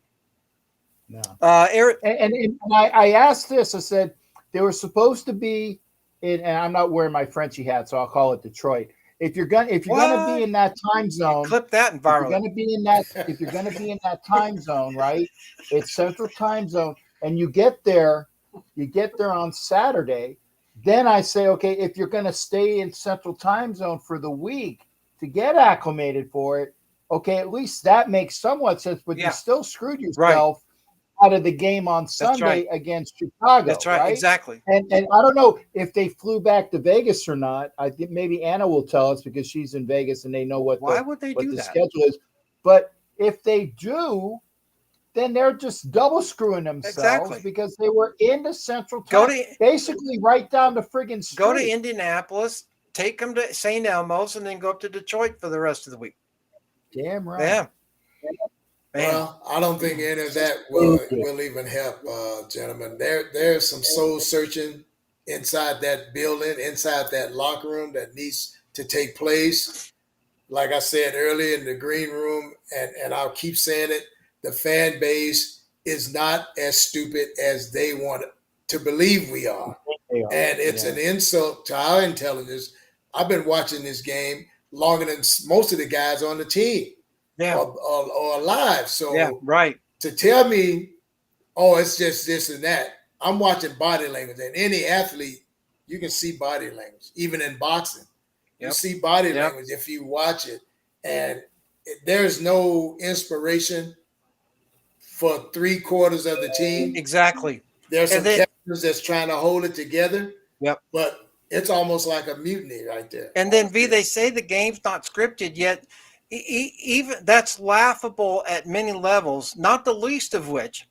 No. Eric, and I asked this. I said they were supposed to be in, and I'm not wearing my Frenchie hat, so I'll call it Detroit. If you're gonna be in that time zone, clip that environment. If you're gonna be in that time zone, right? It's Central Time Zone, and you get there on Saturday. Then I say, okay, if you're gonna stay in Central Time Zone for the week to get acclimated for it, okay, at least that makes somewhat sense. But you still screwed yourself out of the game on Sunday against Chicago. That's right, exactly. And I don't know if they flew back to Vegas or not. I think maybe Anna will tell us, because she's in Vegas and they know what the schedule is. But if they do, then they're just double screwing themselves because they were in the Central Time, basically right down the friggin' street. Go to Indianapolis, take them to St. Elmo's, and then go up to Detroit for the rest of the week. Damn right. Yeah. Well, I don't think any of that will even help, gentlemen. There's some soul searching inside that building, inside that locker room that needs to take place. Like I said earlier, in the green room, and I'll keep saying it, the fan base is not as stupid as they want to believe we are. And it's an insult to our intelligence. I've been watching this game longer than most of the guys on the team. Or alive. So to tell me, oh, it's just this and that. I'm watching body language, and any athlete, you can see body language, even in boxing. You see body language if you watch it, and there's no inspiration for 3/4 of the team. Exactly. There's some captains that's trying to hold it together. But it's almost like a mutiny right there. And then they say the game's not scripted yet. Even that's laughable at many levels, not the least of which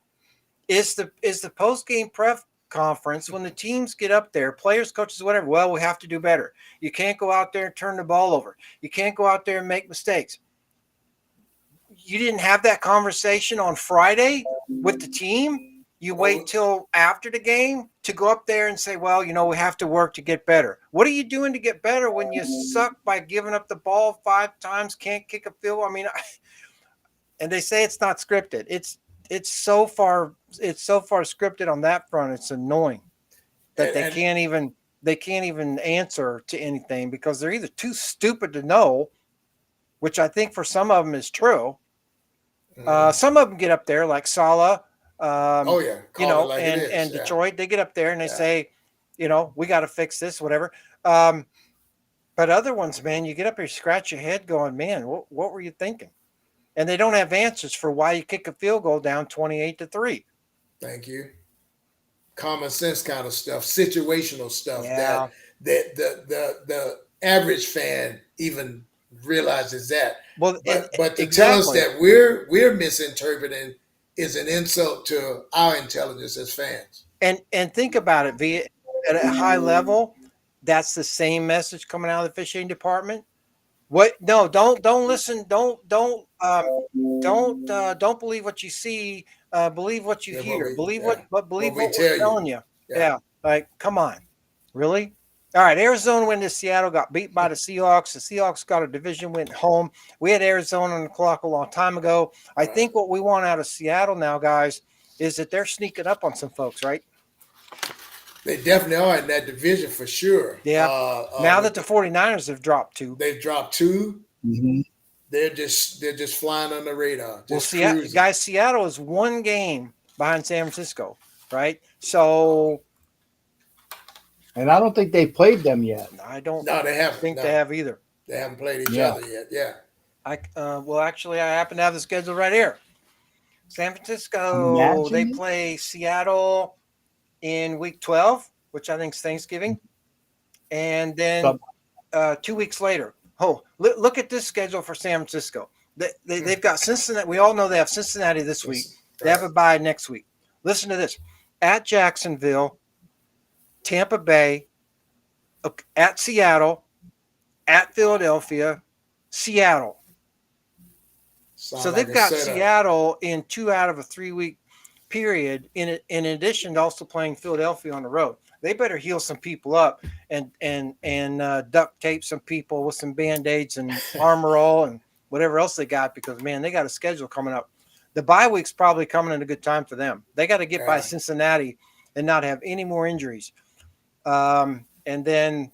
is the post game press conference when the teams get up there, players, coaches, whatever. Well, we have to do better. You can't go out there and turn the ball over. You can't go out there and make mistakes. You didn't have that conversation on Friday with the team. You wait till after the game to go up there and say, well, we have to work to get better. What are you doing to get better when you suck by giving up the ball 5 times, can't kick a field? I mean, and they say it's not scripted. It's so far scripted on that front. It's annoying that they can't even answer to anything because they're either too stupid to know, which I think for some of them is true. Some of them get up there like Saleh, and Detroit. They get up there and they say, we got to fix this, whatever. But other ones, man, you get up here, scratch your head, going, man, what were you thinking? And they don't have answers for why you kick a field goal down 28-3. Thank you. Common sense kind of stuff, situational stuff that the average fan even realizes that. But to tell us that we're misinterpreting is an insult to our intelligence as fans. And think about it, V, at a high level, that's the same message coming out of the officiating department. What? No, don't listen. Don't believe what you see. Believe what you hear. Believe what we're telling you. Yeah. Like, come on, really? All right, Arizona went to Seattle, got beat by the Seahawks. The Seahawks got a division win home. We had Arizona on the clock a long time ago. I think what we want out of Seattle now, guys, is that they're sneaking up on some folks, right? They definitely are in that division for sure. Yeah. Now that the 49ers have dropped 2. They've dropped 2. Mm-hmm. They're just flying on the radar. Seattle is 1 game behind San Francisco, right? So, and I don't think they played them yet. I don't. No, they haven't. Think they have either. They haven't played each other yet. Yeah. Actually, I happen to have the schedule right here. San Francisco, they play Seattle in week 12, which I think is Thanksgiving, and then 2 weeks later. Oh, look at this schedule for San Francisco. They've got Cincinnati. We all know they have Cincinnati this week. They have a bye next week. Listen to this: at Jacksonville, Tampa Bay, at Seattle, at Philadelphia, Seattle. So they've got Seattle in 2 out of a 3-week period, in addition to also playing Philadelphia on the road. They better heal some people up and duct tape some people with some Band-Aids and Armorall and whatever else they got, because, man, they got a schedule coming up. The bye week's probably coming at a good time for them. They got to get by Cincinnati and not have any more injuries. And then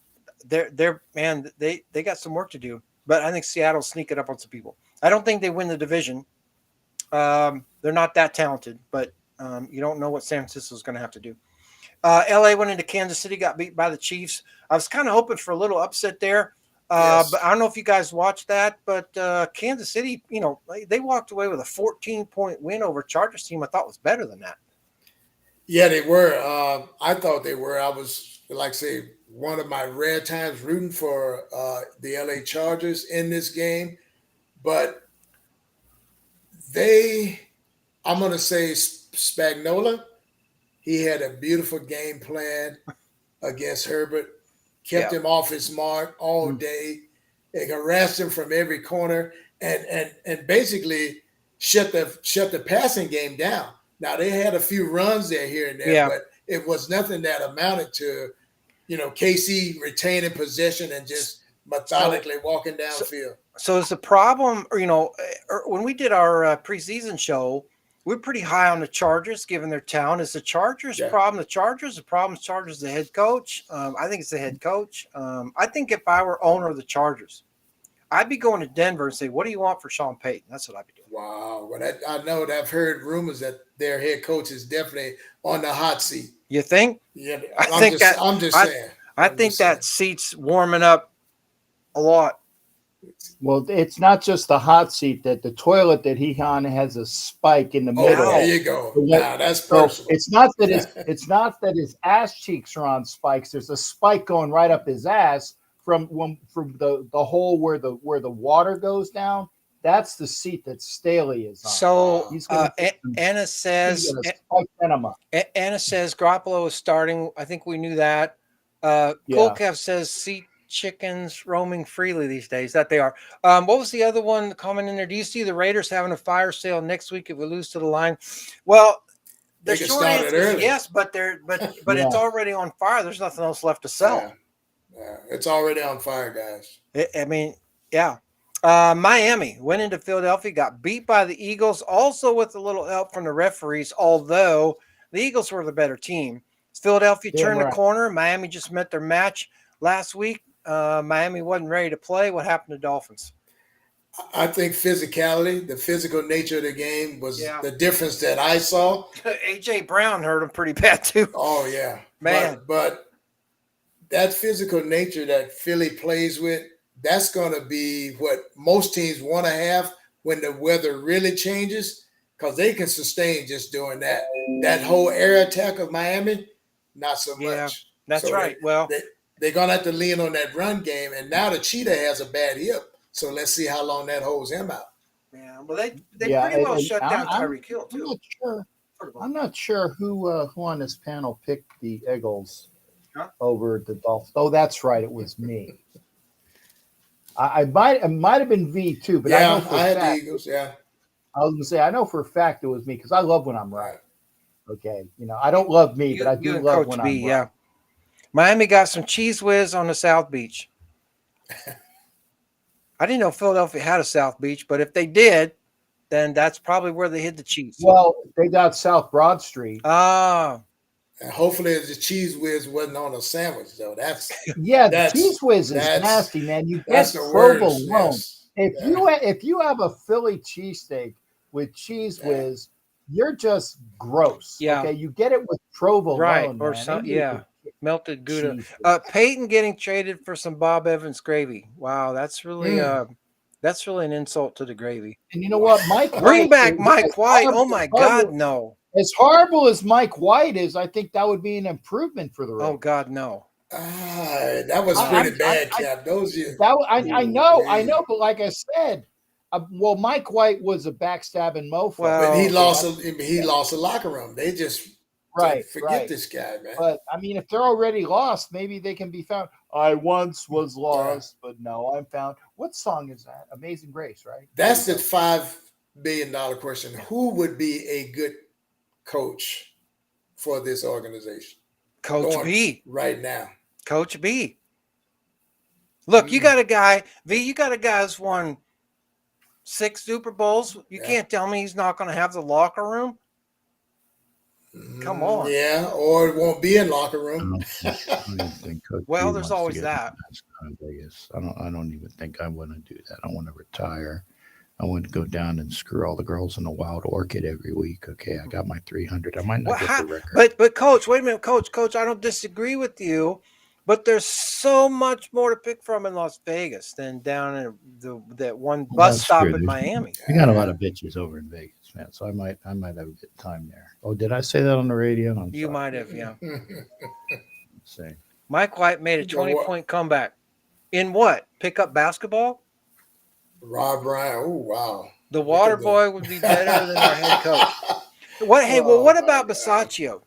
they got some work to do. But I think Seattle's sneaking up on some people. I don't think they win the division. They're not that talented, but you don't know what San Francisco is going to have to do. LA went into Kansas City, got beat by the Chiefs. I was kind of hoping for a little upset there. But I don't know if you guys watched that, but Kansas City, they walked away with a 14-point win over Chargers team. I thought was better than that. Yeah, they were. I thought they were. I was, one of my rare times rooting for the LA Chargers in this game. But I'm going to say Spagnuolo, he had a beautiful game plan against Herbert, kept him off his mark all day. They harassed him from every corner and basically shut the passing game down. Now, they had a few runs there here and there, but it was nothing that amounted to, KC retaining possession and just methodically walking downfield. So is the problem, when we did our preseason show, we're pretty high on the Chargers, given their talent. Is the Chargers problem the Chargers? The problem is Chargers the head coach? I think it's the head coach. I think if I were owner of the Chargers, I'd be going to Denver and say, what do you want for Sean Payton? That's what I'd be doing. Wow. Well, I know that I've heard rumors that their head coach is definitely on the hot seat. You think? Yeah. I'm just saying. I think that seat's warming up a lot. Well, it's not just the hot seat, that the toilet that he on has a spike in the middle. Oh, there you go. Now that's personal. It's not that his ass cheeks are on spikes. There's a spike going right up his ass from the hole where the water goes down. That's the seat that Staley is on. So He's going to Anna says Anna says Garoppolo is starting. I think we knew that. Kolkev says seat chickens roaming freely these days. That they are. What was the other one comment in there? Do you see the Raiders having a fire sale next week if we lose to the line? Well, the short answer is yes, but it's already on fire. There's nothing else left to sell. Yeah, it's already on fire, guys. I mean, yeah. Miami went into Philadelphia, got beat by the Eagles, also with a little help from the referees, although the Eagles were the better team. Philadelphia turned the corner. Miami just met their match last week. Miami wasn't ready to play. What happened to Dolphins? I think physicality, the physical nature of the game was the difference that I saw. A.J. Brown hurt him pretty bad too. Oh, yeah. Man. But that physical nature that Philly plays with, that's going to be what most teams want to have when the weather really changes, because they can sustain just doing that. That whole air attack of Miami, not so much. That's right. They're going to have to lean on that run game, and now the Cheetah has a bad hip. So let's see how long that holds him out. Yeah, well, they pretty well shut down Tyreek Hill too. I'm not sure who on this panel picked the Eagles over the Dolphins. Oh, that's right, it was me. It might have been V too, but I know for I had fact, the Eagles. Yeah, I was gonna say I know for a fact it was me because I love when I'm right. Okay, I don't love me, but I do love when I'm right. Yeah, Miami got some cheese whiz on the South Beach. I didn't know Philadelphia had a South Beach, but if they did, then that's probably where they hid the cheese. Well, they got South Broad Street. And hopefully the cheese whiz wasn't on a sandwich, though. The cheese whiz is nasty, man. You get provolone. Yes. If you have a Philly cheesesteak with cheese whiz, you're just gross. Yeah. Okay, you get it with provolone, right? Or something. Melted Gouda. Peyton getting traded for some Bob Evans gravy. Wow, that's really an insult to the gravy. And you know what, Mike? Bring back Mike White. Oh my God, no. As horrible as Mike White is, I think that would be an improvement for the Raiders. Oh God, no. That was pretty bad, Cap. I know, but like I said, Mike White was a backstabbing mofo. Well, but he lost a locker room. They just forget this guy, man. But I mean, if they're already lost, maybe they can be found. I once was lost, but now I'm found. What song is that? Amazing Grace, right? That's the $5 billion question. Who would be a good coach for this organization? Coach B right now. Coach B. Look, you got a guy, V. You got a guy who's won 6 Super Bowls. You can't tell me he's not going to have the locker room. Come on. Yeah, or it won't be in locker room. I don't think Coach well, B there's wants to always get that. Vegas. I don't even think I want to do that. I want to retire. I want to go down and screw all the girls in the Wild Orchid every week. Okay, I got my 300. I might not get the record. But Coach, wait a minute, Coach, I don't disagree with you, but there's so much more to pick from in Las Vegas than down in that one bus stop in Miami. We got a lot of bitches over in Vegas, man. So I might have a good time there. Oh, did I say that on the radio? You might have, yeah. Let's see. Mike White made a 20-point comeback. In what? Pick up basketball? Rob Ryan. Oh, wow. The water boy would be better than our head coach. What about Bisaccio?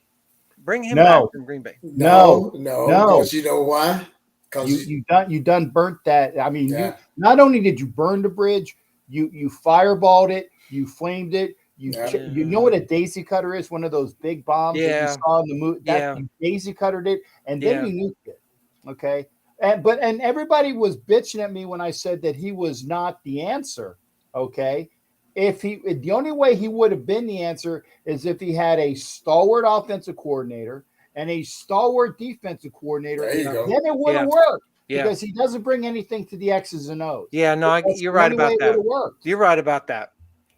Bring him back from Green Bay. No. Because you know why? Because you done burnt that. I mean, you not only did you burn the bridge, you fireballed it, you flamed it. You know what a daisy cutter is? One of those big bombs that you saw in the movie. You daisy cuttered it, and then you nuked it. Okay. And everybody was bitching at me when I said that he was not the answer. Okay. The only way he would have been the answer is if he had a stalwart offensive coordinator and a stalwart defensive coordinator. Then it would have worked because he doesn't bring anything to the X's and O's. Yeah, no, you're right about that. You're right about that.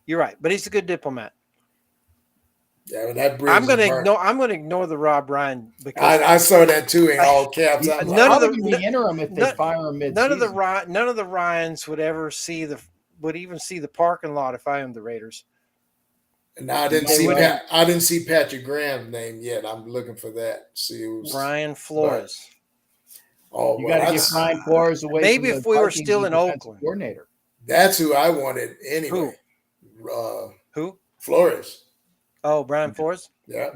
You're right, but he's a good diplomat. Yeah, well, that bridge. I'm gonna ignore the Rob Ryan because I saw that too in all caps. None of the interim if they fire him mid-season. None of the Ryans would ever would even see the parking lot if I am the Raiders. And I didn't see Patrick Graham's name yet. I'm looking for that. See who's Brian Flores. You got to get Brian Flores away. Maybe if we were still in Oakland. Coordinator. That's who I wanted anyway. Who? Flores. Oh, Brian Flores. Yeah.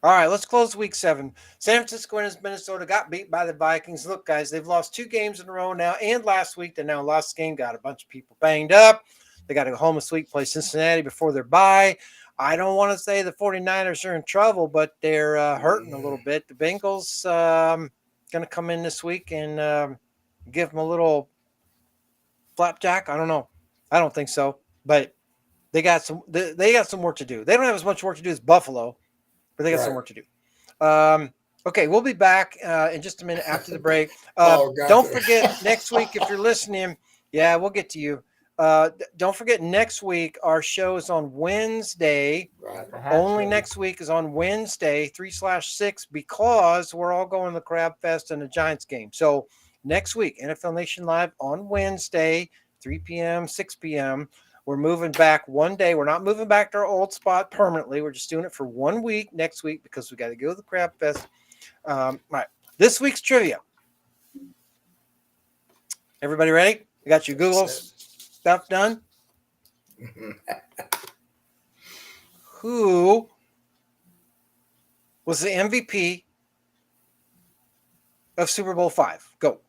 All right, let's close week 7. San Francisco and Minnesota got beat by the Vikings. Look, guys, they've lost 2 games in a row now, and last week they now lost the game, got a bunch of people banged up. They got to go home this week, play Cincinnati before their bye. I don't want to say the 49ers are in trouble, but they're hurting a little bit. The Bengals going to come in this week and give them a little flapjack. I don't know. I don't think so, but they got some work to do. They don't have as much work to do as Buffalo, but they got some work to do. Okay, we'll be back in just a minute after the break. Don't forget next week, if you're listening, we'll get to you. Don't forget next week, our show is on Wednesday. Right. Only next week is on Wednesday, 3/6, because we're all going to the Crab Fest and the Giants game. So next week, NFL Nation Live on Wednesday, 3 p.m., 6 p.m. We're moving back one day. We're not moving back to our old spot permanently. We're just doing it for 1 week next week because we got to go to the Crab Fest. All right. This week's trivia. Everybody ready? You got your Google stuff done? Who was the MVP of Super Bowl 5? Go.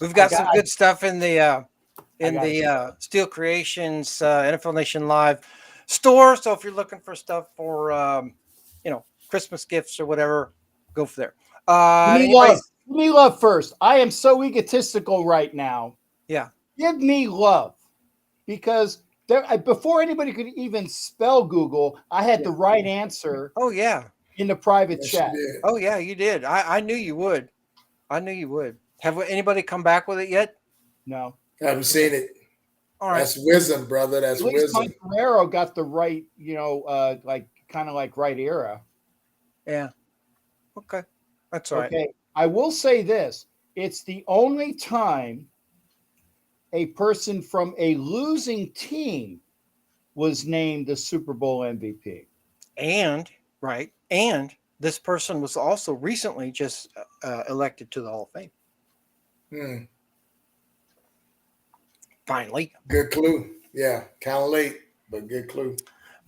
We've got some good stuff in the Steel Creations NFL Nation Live store. So if you're looking for stuff for Christmas gifts or whatever, go for there. Give me love first. I am so egotistical right now. Yeah. Give me love, because before anybody could even spell Google, I had the right answer. Oh yeah. In the private chat. Oh yeah, you did. I knew you would. Have anybody come back with it yet? No. I haven't seen it. All right. That's wisdom, brother. That's wisdom. Mike Guerrero got the right, kind of like right era. Yeah. Okay. That's all right. Okay. I will say this. It's the only time a person from a losing team was named the Super Bowl MVP. And this person was also recently just elected to the Hall of Fame. Finally. Good clue. Yeah, kind of late, but good clue.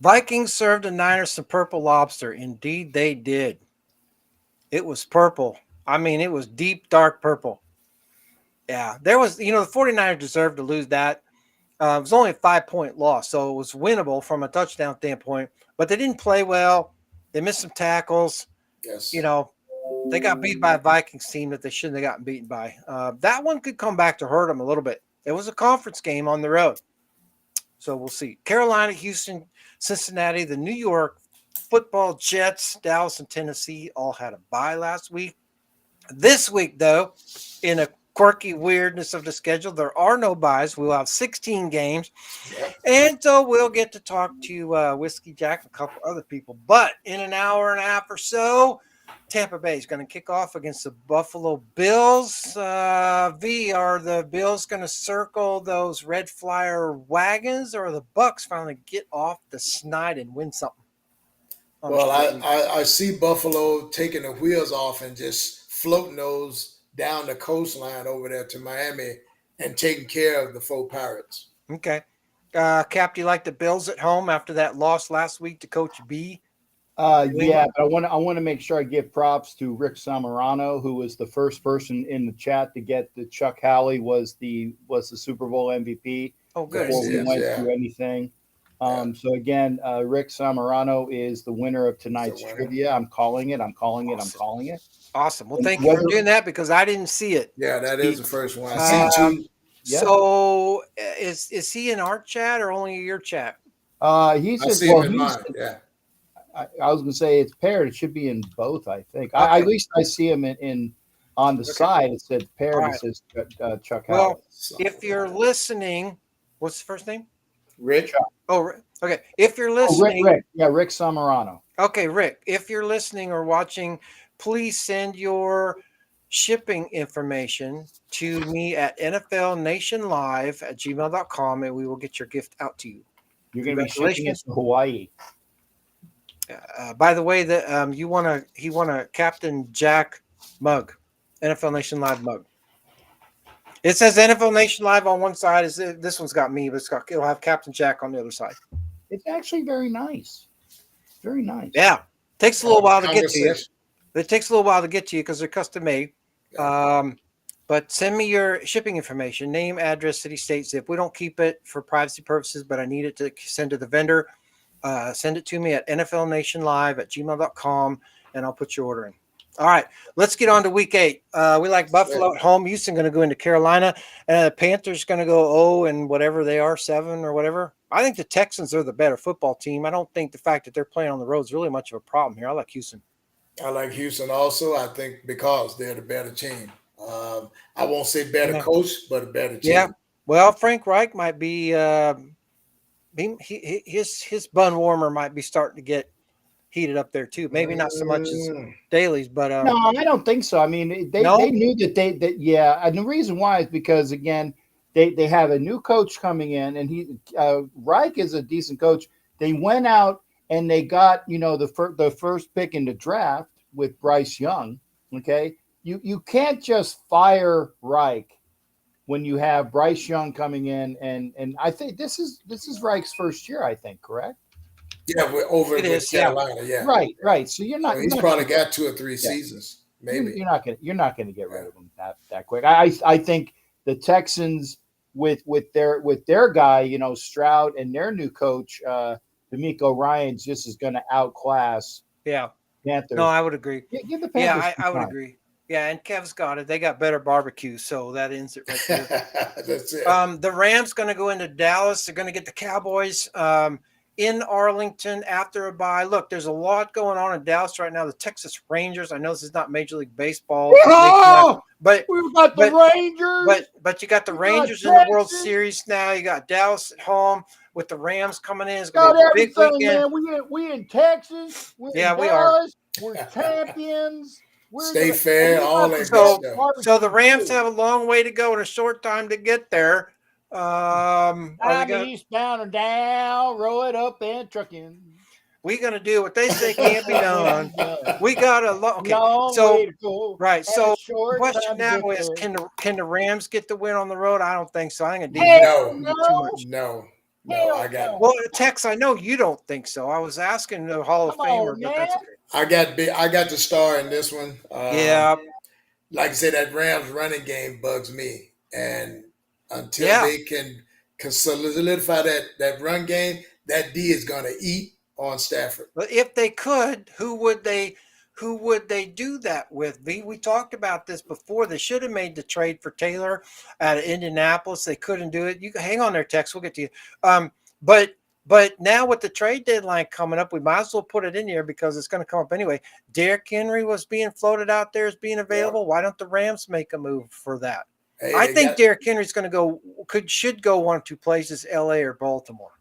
Vikings served the Niners some purple lobster. Indeed, they did. It was purple. I mean, it was deep, dark purple. Yeah, there was, the 49ers deserved to lose that. It was only a 5-point loss, so it was winnable from a touchdown standpoint, but they didn't play well. They missed some tackles. Yes. They got beat by a Vikings team that they shouldn't have gotten beaten by. That one could come back to hurt them a little bit. It was a conference game on the road. So we'll see. Carolina, Houston, Cincinnati, the New York Football Jets, Dallas, and Tennessee all had a bye last week. This week, though, in a quirky weirdness of the schedule, there are no byes. We'll have 16 games. And so we'll get to talk to Whiskey Jack and a couple other people. But in an hour and a half or so, Tampa Bay is going to kick off against the Buffalo Bills. Are the Bills going to circle those red flyer wagons, or the Bucks finally get off the snide and win something? Well, I see Buffalo taking the wheels off and just floating those down the coastline over there to Miami and taking care of the faux Pirates. Okay. Cap, do you like the Bills at home after that loss last week to Coach B? Yeah, but I want to make sure I give props to Rick Samarano, who was the first person in the chat to get the Chuck Howley was the Super Bowl MVP Oh, good. before we went Yeah. through anything. So again, Rick Samarano is the winner of tonight's trivia. I'm calling it. Awesome. Well, And thank you for doing that because I didn't see it. Yeah, that is the first one. I see two. Yeah. So is he in our chat or only your chat? He's I see him in mine. Yeah. I was going to say it's paired. It should be in both. I think. At least I see him in on the side. It said paired. Right. It says Chuck Well, Howley. if you're listening, what's the first name? Rick. Oh, okay. If you're listening, Rick. Yeah, Rick Samarano. Okay, Rick. If you're listening or watching, please send your shipping information to me at NFLNationLive@gmail.com, and we will get your gift out to you. You're going to be shipping it to Hawaii. By the way, that he won a Captain Jack mug, NFL Nation Live mug. It says NFL Nation Live on one side. This one's got me, but it'll have Captain Jack on the other side. It's actually very nice. Very nice. Yeah, takes a little while to get to you. It takes a little while to get to you because they're custom made. But send me your shipping information, name, address, city, state, zip. We don't keep it for privacy purposes, but I need it to send to the vendor. Send it to me at NFLNationLive@gmail.com, and I'll put your order in. All right, let's get on to week 8. We like Buffalo at home. Houston going to go into Carolina. The Panthers going to go 0 and whatever they are, 7 or whatever. I think the Texans are the better football team. I don't think the fact that they're playing on the road is really much of a problem here. I like Houston. I like Houston also. I think because they're the better team. I won't say better coach, but a better team. Yeah. Well, Frank Reich might be his bun warmer might be starting to get heated up there too. Maybe not so much as Daly's, but no, I don't think so. I mean, they knew that yeah, and the reason why is because again, they have a new coach coming in, and Reich is a decent coach. They went out and they got the first pick in the draft with Bryce Young. Okay, you can't just fire Reich when you have Bryce Young coming in, and I think this is Reich's first year. I think, correct? Yeah, we're over with Carolina. Yeah, right. So you're not. So he's probably got 2 or 3 seasons. Maybe you're not gonna get rid of him that quick. I think the Texans with their guy, Stroud, and their new coach, D'Amico Ryans, just is going to outclass. Yeah. Panthers. No, I would agree. Give the Panthers. Yeah, I would agree. Yeah, and Kev's got it. They got better barbecue, so that ends it right there. That's it. The Rams going to go into Dallas. They're going to get the Cowboys in Arlington after a bye. Look, there's a lot going on in Dallas right now. The Texas Rangers. I know this is not Major League Baseball, but we've got the Rangers. But you got the Rangers in the World Series now. You got Dallas at home with the Rams coming in. It's going to be a big weekend. Man. We in Texas. We're in Dallas. We're champions. Stay fair, all that stuff. So the Rams have a long way to go and a short time to get there. Eastbound and down, roll it up and trucking. We're gonna do what they say can't be done. We got a long way to go. Right. So the question now is, can the Rams get the win on the road? I don't think so. I think No. I got. Well, Tex, I know you don't think so. I was asking the Hall of Famer, but that's okay. I got the star in this one. Yeah. Like I said, that Rams running game bugs me, and until they can solidify that run game, that D is going to eat on Stafford. But if they could, who would they do that with? We talked about this before. They should have made the trade for Taylor out of Indianapolis. They couldn't do it. You hang on there, Tex. We'll get to you. But now with the trade deadline coming up, we might as well put it in here because it's going to come up anyway. Derrick Henry was being floated out there as being available. Yeah. Why don't the Rams make a move for that? Hey, I think Derrick Henry's going to should go one of two places, LA or Baltimore.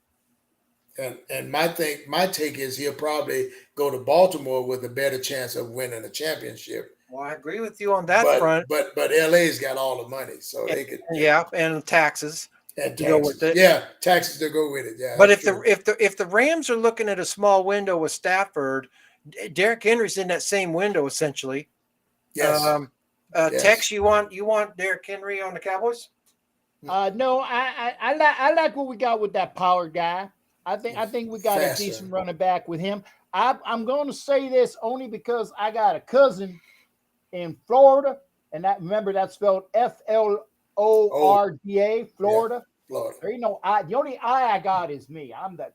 And my take is he'll probably go to Baltimore with a better chance of winning a championship. Well, I agree with you on that front. But LA's got all the money, so they could. Yeah, and taxes. And taxes. Go with it. Yeah, taxes to go with it. Yeah. But if the Rams are looking at a small window with Stafford, Derrick Henry's in that same window essentially. Yes. Yes. Tex, you want Derrick Henry on the Cowboys? No, I like what we got with that Pollard guy. I think we got a decent running back with him. I'm going to say this only because I got a cousin in Florida, and remember that's spelled Florda, Florida. Yeah, Florida. There ain't no I. The only I got is me. I'm the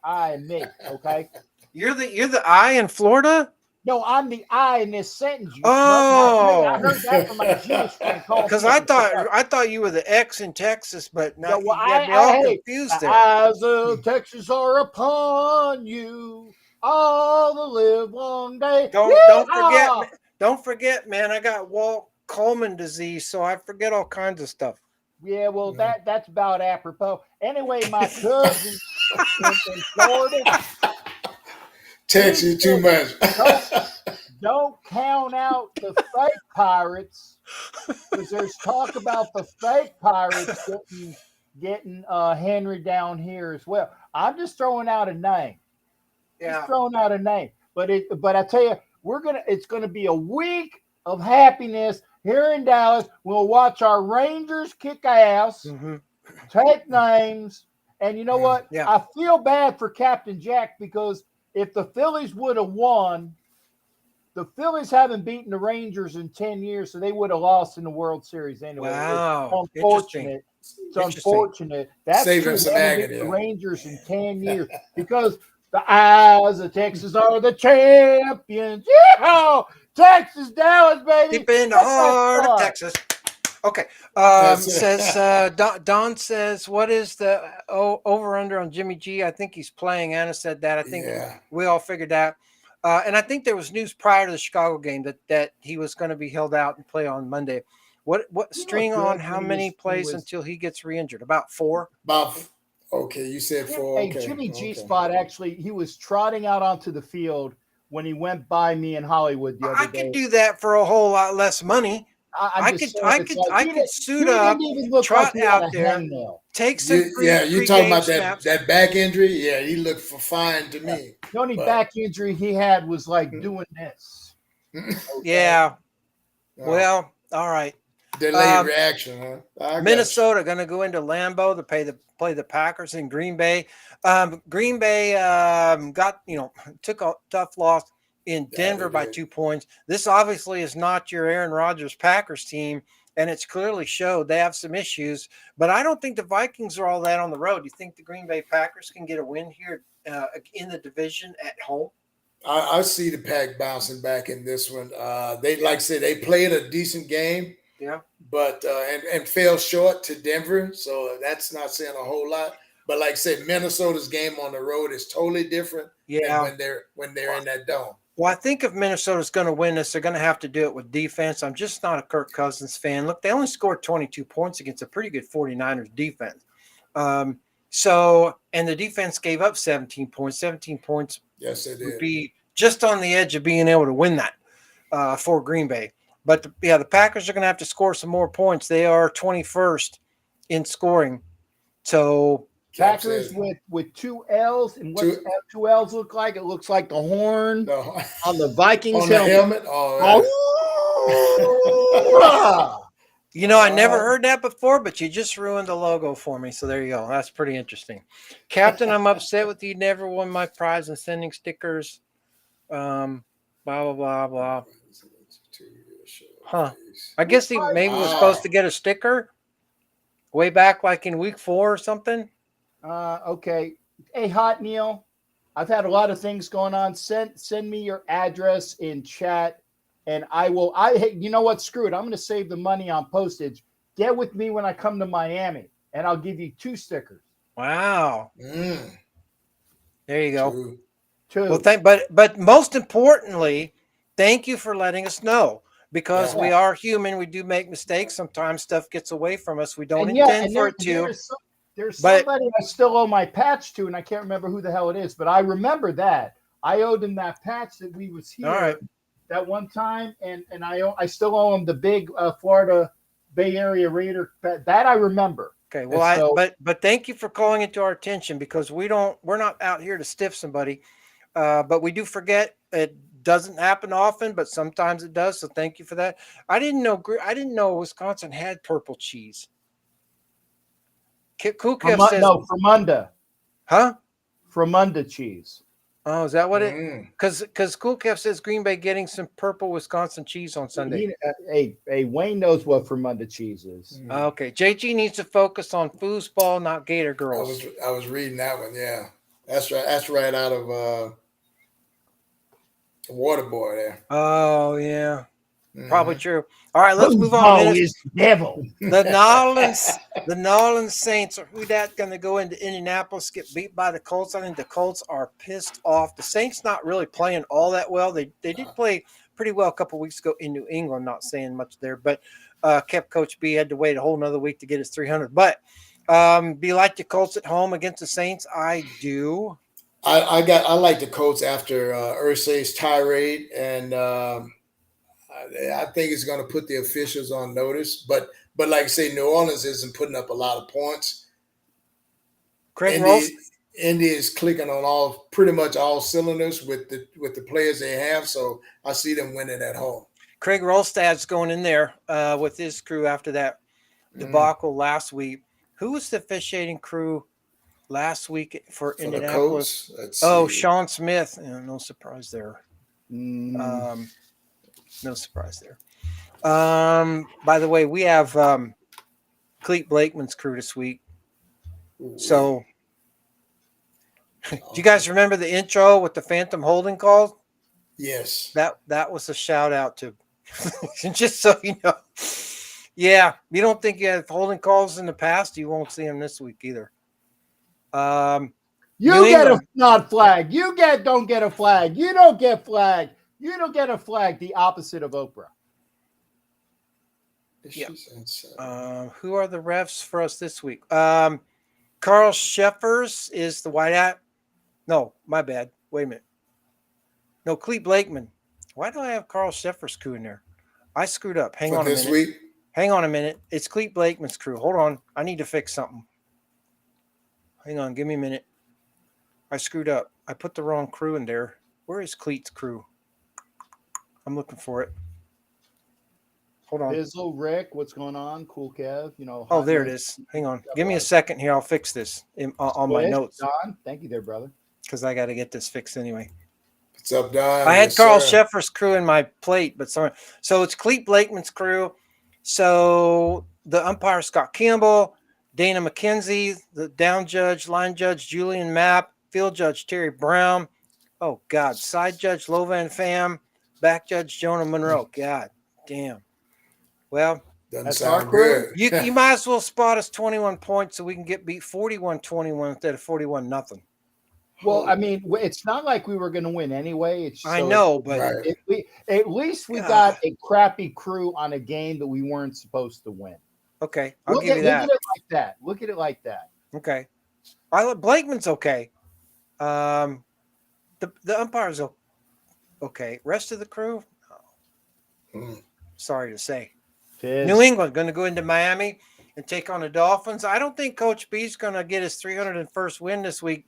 I in me. Okay. You're the I in Florida. No, I'm the I in this sentence. You smart, not me. I Oh, heard that from my Jewish friend. because I thought you were the X in Texas, but No, not, well, you had me all hey, confused the there. eyes of Texas are upon you all the live long day. Yeehaw! Don't forget, man. I got Walt Coleman disease, so I forget all kinds of stuff. Yeah, well, that's about apropos. Anyway, my cousin in Florida. Text you too much. Don't count out the fake pirates, because there's talk about the fake pirates getting Henry down here as well. I'm just throwing out a name. Yeah. Just throwing out a name. But I tell you, it's gonna be a week of happiness here in Dallas. We'll watch our Rangers kick ass, take names, and you know what? Yeah. I feel bad for Captain Jack, because if the Phillies would have won, the Phillies haven't beaten the Rangers in 10 years, so they would have lost in the World Series anyway. Wow. It's unfortunate. It's unfortunate. That's Saving true. some They haven't agony. beaten the Rangers in 10 years because the eyes of Texas are the champions. Yeah, Texas, Dallas, baby. Deep in the heart of Texas. Okay. Says Don says, what is the over under on Jimmy G? I think he's playing. Anna said that. I think we all figured that. And I think there was news prior to the Chicago game that he was going to be held out and play on Monday. What string on how many plays until he gets re-injured? About 4? Okay, you said 4. Hey, Jimmy G Spot, actually, he was trotting out onto the field when he went by me in Hollywood the other day. I could do that for a whole lot less money. I could suit up, trot out there, take some you talking about that back injury? Yeah, he looked fine to me. The only back injury he had was like doing this. Yeah. Well, all right. Delayed reaction, huh? Minnesota going to go into Lambeau to play the Packers in Green Bay. Green Bay took a tough loss in Denver by 2 points. This obviously is not your Aaron Rodgers Packers team, and it's clearly showed they have some issues. But I don't think the Vikings are all that on the road. You think the Green Bay Packers can get a win here in the division at home? I see the Pack bouncing back in this one. They, like I said, they played a decent game. Yeah. But and fell short to Denver, so that's not saying a whole lot. But like I said, Minnesota's game on the road is totally different than when they're in that dome. Well, I think if Minnesota's going to win this, they're going to have to do it with defense. I'm just not a Kirk Cousins fan. Look, they only scored 22 points against a pretty good 49ers defense. And the defense gave up 17 points. 17 points would be just on the edge of being able to win that for Green Bay. But the Packers are going to have to score some more points. They are 21st in scoring. So Packers with 2 L's, and what does 2 L's look like? It looks like the horn on the Vikings on the helmet. I never heard that before, but you just ruined the logo for me. So there you go. That's pretty interesting. Captain, I'm upset with you. Never won my prize in sending stickers. Blah, blah, blah, blah. Huh. I guess he maybe was supposed to get a sticker way back like in week 4 or something. Okay. Hey, Hot Neil, I've had a lot of things going on. Send me your address in chat, and you know what? Screw it. I'm going to save the money on postage. Get with me when I come to Miami, and I'll give you 2 stickers. Wow. There you go. 2. Well, but most importantly, thank you for letting us know. Because we are human, we do make mistakes. Sometimes stuff gets away from us. We don't intend for it to. There's somebody I still owe my patch to, and I can't remember who the hell it is, but I remember that. I owed him that patch that we was here that one time, and I still owe him the big Florida Bay Area Raider. That I remember. Okay, well, but thank you for calling it to our attention, because we're not out here to stiff somebody, but we do forget. It doesn't happen often, but sometimes it does. So thank you for that. I didn't know Wisconsin had purple cheese. Kuka says Fromunda. Huh? Fromunda cheese. Oh, is that what it? Mm. Because Cool Kev says Green Bay getting some purple Wisconsin cheese on Sunday. Hey, Wayne knows what Fermunda cheese is. Okay, JG needs to focus on foosball, not Gator girls. I was reading that one. Yeah, that's right. That's right out of Waterboy there. Oh yeah, Mhm. probably true. All right, let's move on. Oh, is devil. The Nolans Saints are who that going to go into Indianapolis, get beat by the Colts. I think the Colts are pissed off. The Saints not really playing all that well. They did play pretty well a couple weeks ago in New England. Not saying much there, but kept Coach B had to wait a whole another week to get his 300. But do you like the Colts at home against the Saints? I do. I like the Colts after Ursay's tirade, and I think it's going to put the officials on notice. But like I say, New Orleans isn't putting up a lot of points. Indy is clicking on pretty much all cylinders with the players they have. So I see them winning at home. Craig Rolstad's going in there with his crew after that debacle last week. Who was the officiating crew last week for Indianapolis? Sean Smith. No surprise there. No surprise there. By the way, we have Cleet Blakeman's crew this week. So, do you guys remember the intro with the Phantom holding calls? Yes. That was a shout out to, just so you know. Yeah, you don't think you had holding calls in the past? You won't see them this week either. You get a not flag. You don't get a flag. You don't get flag. You don't get a flag. The opposite of Oprah. Yeah. Who are the refs for us this week? Carl Sheffers is the white hat. No, my bad. Wait a minute. No, Cleet Blakeman. Why do I have Carl Sheffers' crew in there? I screwed up. Hang on a minute. This week? Hang on a minute. It's Cleet Blakeman's crew. Hold on. I need to fix something. Hang on. Give me a minute. I screwed up. I put the wrong crew in there. Where is Cleet's crew? I'm looking for it. Hold on. Bizzle, Rick, what's going on? Cool Kev, Oh, there it is. Hang on. Give me a second here. I'll fix this on my notes. Don, thank you there, brother. Because I got to get this fixed anyway. What's up, Don? I had Carl Sheffers' crew in my plate, but sorry. So it's Cleet Blakeman's crew. So the umpire, Scott Campbell, Dana McKenzie, the down judge, line judge, Julian Mapp, field judge, Terry Brown. Oh, God. Side judge, Lovan Pham, back judge, Jonah Monroe. God damn. Well, that's sound good. You might as well spot us 21 points so we can get beat 41-21 instead of 41-0. Well, I mean, it's not like we were going to win anyway. I know, but at least we got a crappy crew on a game that we weren't supposed to win. Okay, I'll give you that. Look at it like that. Okay, Blakeman's okay. The umpire's okay. Rest of the crew, sorry to say. New England going to go into Miami and take on the Dolphins. I don't think Coach B's going to get his 301st win this week.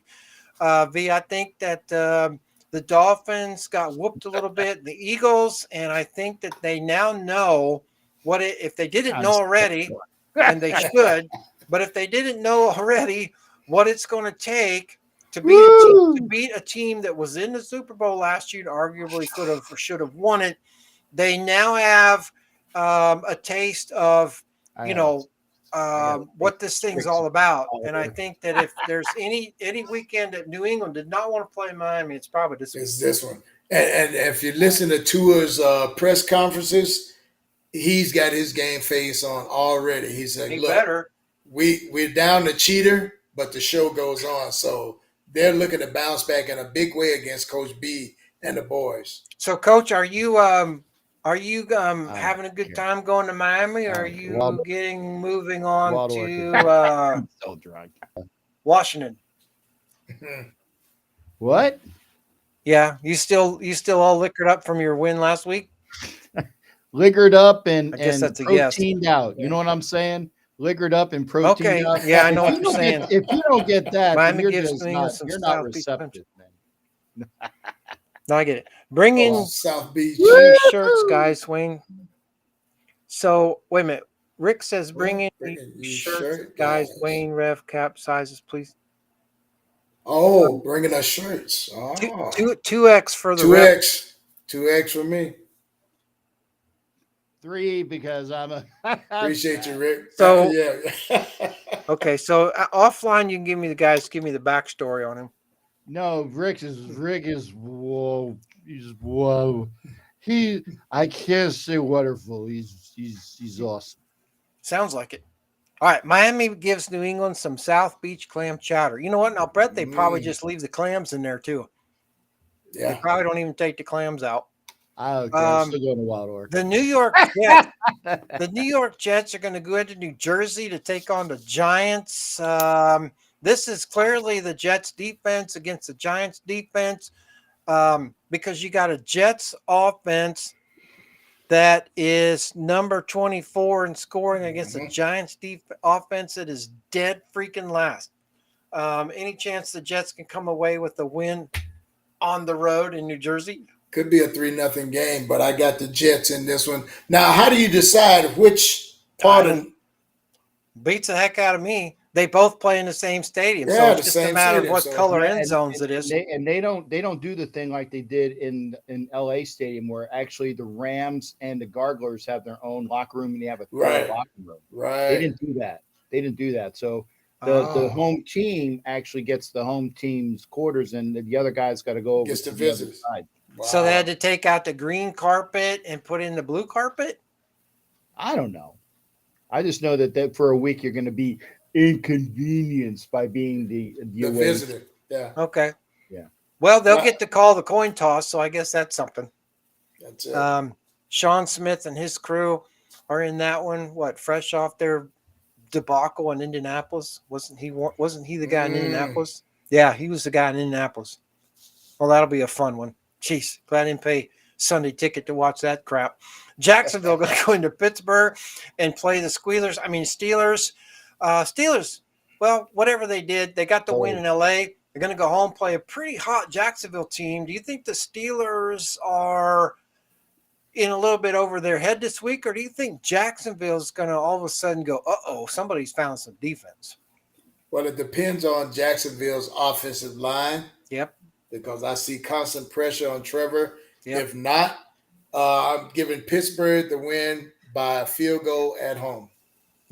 I think that the Dolphins got whooped a little bit, the Eagles, and I think that they now know if they didn't know already, and they should, but if they didn't know already what it's going to take to beat a team that was in the Super Bowl last year and arguably could have or should have won it, they now have a taste of, what this thing's all about. And I think that if there's any weekend that New England did not want to play Miami, it's probably this one. It's this one. And if you listen to Tua's press conferences, he's got his game face on already. He said, look, we're down the cheater, but the show goes on. So they're looking to bounce back in a big way against Coach B and the boys. So, Coach, are you having a good time going to Miami, or are you moving on to so drunk. Washington? What? Yeah, you still all liquored up from your win last week? Liquored up and that's proteined out. You know what I'm saying? Liquored up and proteined out. Yeah, I know what you're saying. If you don't get that, Miami you're gives you're not receptive, man. No, I get it. Bring in South Beach shirts, guys, Wayne. So wait a minute. Rick says bring in shirts, guys, Wayne, Rev, cap sizes, please. Oh, bringing us shirts. Two, Oh, two, 2X for the rep. 2X for me. 3 because I'm a. Appreciate you, Rick. So yeah. okay, so offline, you can give me the backstory on him. No, Rick is whoa. He's whoa. I can't say wonderful. He's awesome. Sounds like it. All right, Miami gives New England some South Beach clam chowder. You know what? Now, Brett, they probably just leave the clams in there too. Yeah. They probably don't even take the clams out. I don't care. I'm still going to Wild Orchid. The New York Jets. The New York Jets are going to go into New Jersey to take on the Giants. This is clearly the Jets defense against the Giants defense, because you got a Jets offense that is number 24 in scoring against the Giants offense that is dead freaking last. Any chance the Jets can come away with the win on the road in New Jersey? Could be a 3-0 game, but I got the Jets in this one. Now, how do you decide which part of beats the heck out of me? They both play in the same stadium, Yeah, so the it's just a same matter of stadium, what so- color Yeah, end zones it is. they don't do the thing like they did in LA Stadium, where actually the Rams and the Garglers have their own locker room and they have a third Right. locker room. They right? didn't do that. So the home team actually gets the home team's quarters, and the other guy's got to go over Gets to to the other visit. side. So they had to take out the green carpet and put in the blue carpet? I don't know. I just know that for a week you're going to be inconvenienced by being the away. visitor. Yeah, Okay. Yeah. Well, they'll Well- get to call the coin toss, so I guess that's something. that's it. Sean Smith and his crew are in that one. What, fresh off their debacle in Indianapolis? Wasn't he the guy in Indianapolis? Yeah, he was the guy in Indianapolis. Well, that'll be a fun one. Jeez, glad I didn't pay Sunday ticket to watch that crap. Jacksonville going to go into Pittsburgh and play the Steelers. Steelers, well, whatever they did, they got the win in LA. They're going to go home, play a pretty hot Jacksonville team. Do you think the Steelers are in a little bit over their head this week, or do you think Jacksonville's going to all of a sudden go, uh-oh, somebody's found some defense? Well, it depends on Jacksonville's offensive line. Yep. Because I see constant pressure on Trevor. Yep. If not, I'm giving Pittsburgh the win by a field goal at home.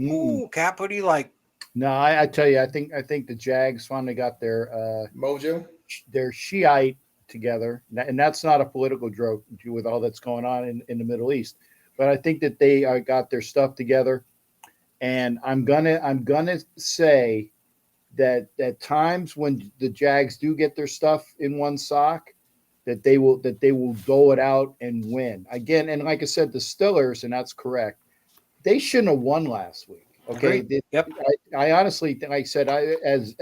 Ooh, Cap, what do you like? No, I tell you, I think the Jags finally got their Shiite together, and that's not a political joke with all that's going on in the Middle East. But I think that they got their stuff together, and I'm gonna say that at times when the Jags do get their stuff in one sock, that they will dole it out and win again. And like I said, the Steelers, and that's correct, they shouldn't have won last week. Okay. Yep. I honestly, like I said, as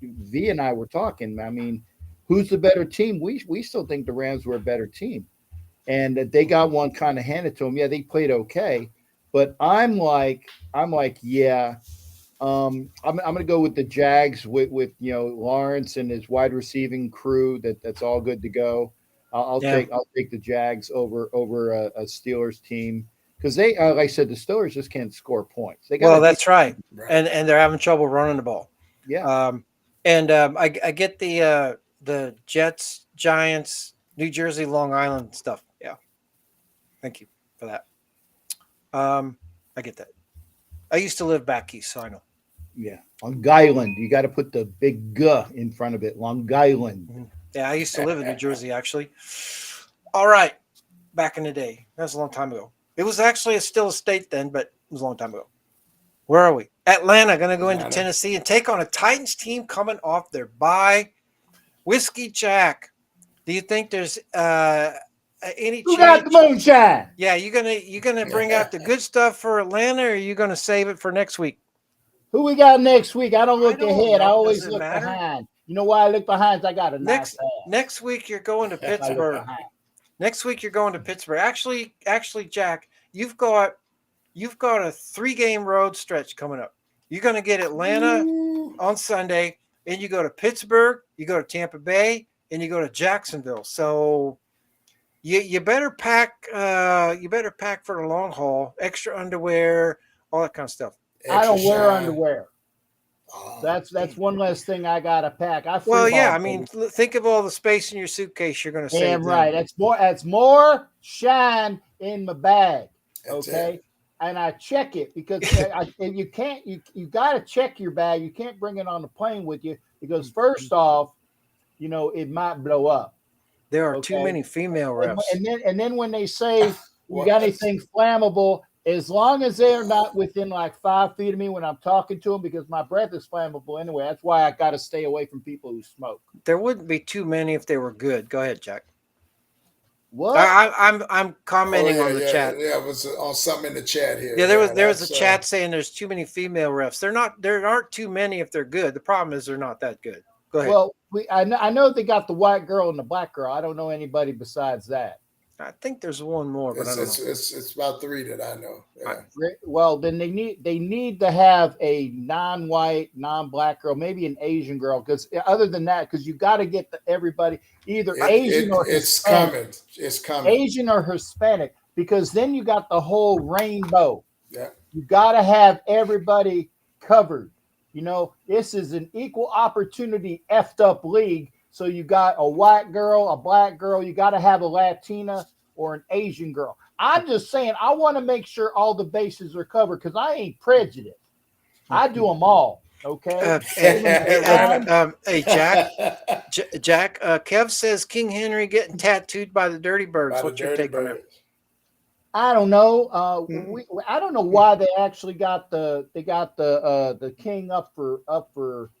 V and I were talking, I mean, who's the better team? We still think the Rams were a better team, and that they got one kind of handed to them. Yeah, they played okay, but I'm like, yeah. I'm going to go with the Jags with Lawrence and his wide receiving crew. That's all good to go. I'll take the Jags over a Steelers team because they, like I said, the Steelers just can't score points. That's right, and they're having trouble running the ball. Yeah, I get the Jets, Giants, New Jersey, Long Island stuff. Yeah, thank you for that. I get that. I used to live back east, so I know. Yeah, Long Island. You got to put the big G in front of it. Long Island. Yeah, I used to live in New Jersey, actually. All right, back in the day. That was a long time ago. It was actually still a state then, but it was a long time ago. Where are we? Atlanta going to go into Tennessee and take on a Titans team coming off their bye. Whiskey Jack, do you think there's any Who got the moonshine? Yeah, you gonna bring out the good stuff for Atlanta, or are you gonna save it for next week? Who we got next week? I don't look ahead. I always Does it look matter? behind. You know why I look behind? I got a nice ass. Next week you're going to Pittsburgh. Next week you're going to Pittsburgh. Actually, Jack, you've got a 3-game road stretch coming up. You're going to get Atlanta on Sunday, and you go to Pittsburgh, you go to Tampa Bay, and you go to Jacksonville. So you better pack. You better pack for the long haul. Extra underwear, all that kind of stuff. I don't wear underwear. That's one less thing I got to pack. Well, yeah. I mean, think of all the space in your suitcase you're going to save. Damn right. That's more shine in my bag. Okay. And I check it because you can't. You got to check your bag. You can't bring it on the plane with you because first off, it might blow up. There are too many female refs. And then when they say you got anything flammable, as long as they're not within like 5 feet of me when I'm talking to them, because my breath is flammable anyway. That's why I got to stay away from people who smoke. There wouldn't be too many if they were good. Go ahead, Jack. What? I'm commenting on the chat. Yeah, it was on something in the chat here. Yeah, there was a chat saying there's too many female refs. There aren't too many if they're good. The problem is they're not that good. Go ahead. Well, I know they got the white girl and the black girl. I don't know anybody besides that. I think there's one more, but I don't know. It's about 3 that I know. Yeah. Well, then they need to have a non-white, non-black girl, maybe an Asian girl, because other than that, because you got to get everybody either Asian or Hispanic. It's coming. Asian or Hispanic, because then you got the whole rainbow. Yeah. You got to have everybody covered. This is an equal opportunity effed up league. So you got a white girl, a black girl, you got to have a Latina or an Asian girl. I'm just saying, I want to make sure all the bases are covered because I ain't prejudiced. I do them all. Okay. Hey, Jack. Kev says King Henry getting tattooed by the Dirty Birds. What's your take on that? I don't know. I don't know why they actually got the king up for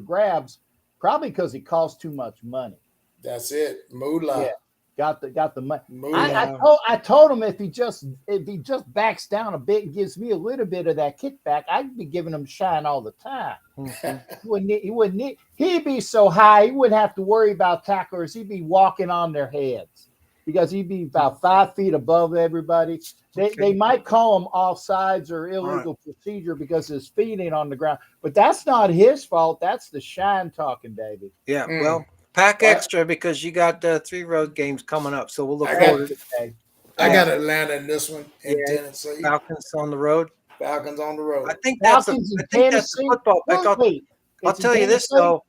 grabs. Probably because it costs too much money. That's it. Moolah. Yeah, got the money. I told him if he just backs down a bit and gives me a little bit of that kickback, I'd be giving him shine all the time. He'd be so high he wouldn't have to worry about tacklers. He'd be walking on their heads because he'd be about 5 feet above everybody. They might call him offsides or illegal procedure because his feet ain't on the ground, but that's not his fault. That's the shine talking, David. Yeah, well, pack extra because you got 3 road games coming up, so we'll look forward to it. I got Atlanta in this one in Tennessee. Falcons on the road. Falcons on the road. I think that's a football pick. I'll tell you this though.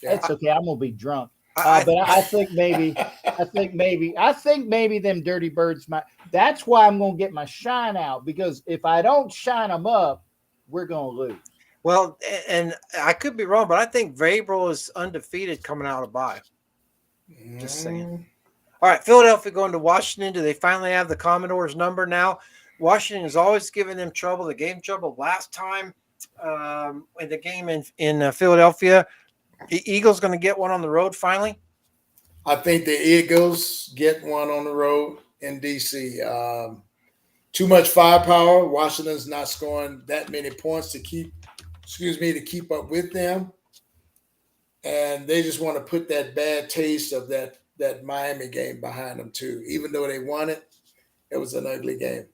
It's okay. I'm gonna be drunk. But I think maybe them Dirty Birds might. That's why I'm going to get my shine out, because if I don't shine them up, we're going to lose. Well, and I could be wrong, but I think Vrabel is undefeated coming out of bye. Just saying. All right, Philadelphia going to Washington. Do they finally have the Commodores' number now? Washington has always given them trouble. They gave them trouble last time in the game in Philadelphia. The Eagles going to get one on the road finally? I think the Eagles get one on the road in D.C. Too much firepower. Washington's not scoring that many points to keep up with them. And they just want to put that bad taste of that Miami game behind them too. Even though they won it, it was an ugly game.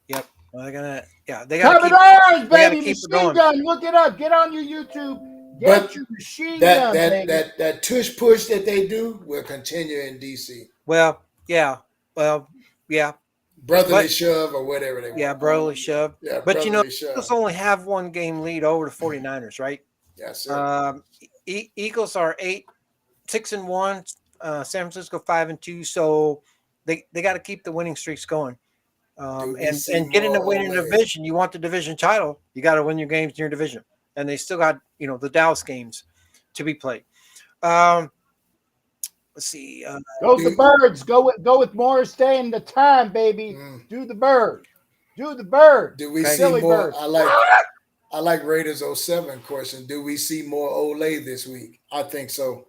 Yep. Well, they got to keep baby. Machine gun. Look it up. Get on your YouTube. Get your machine gun, that tush push that they do will continue in DC. Well, yeah. Brotherly shove or whatever they want. Yeah, brotherly shove. Yeah, but Eagles only have 1 game lead over the 49ers, right? Yes, sir. Eagles are 6-1. San Francisco 5-2. So they got to keep the winning streaks going. And getting a win in the division. You want the division title, you got to win your games in your division. And they still got, the Dallas games to be played. Let's see. Go the Birds. Go with Morris Day in the time, baby. Do the Bird. Do the Bird. Do we see more? Bird. I like Raiders 07 question. Do we see more Olay this week? I think so.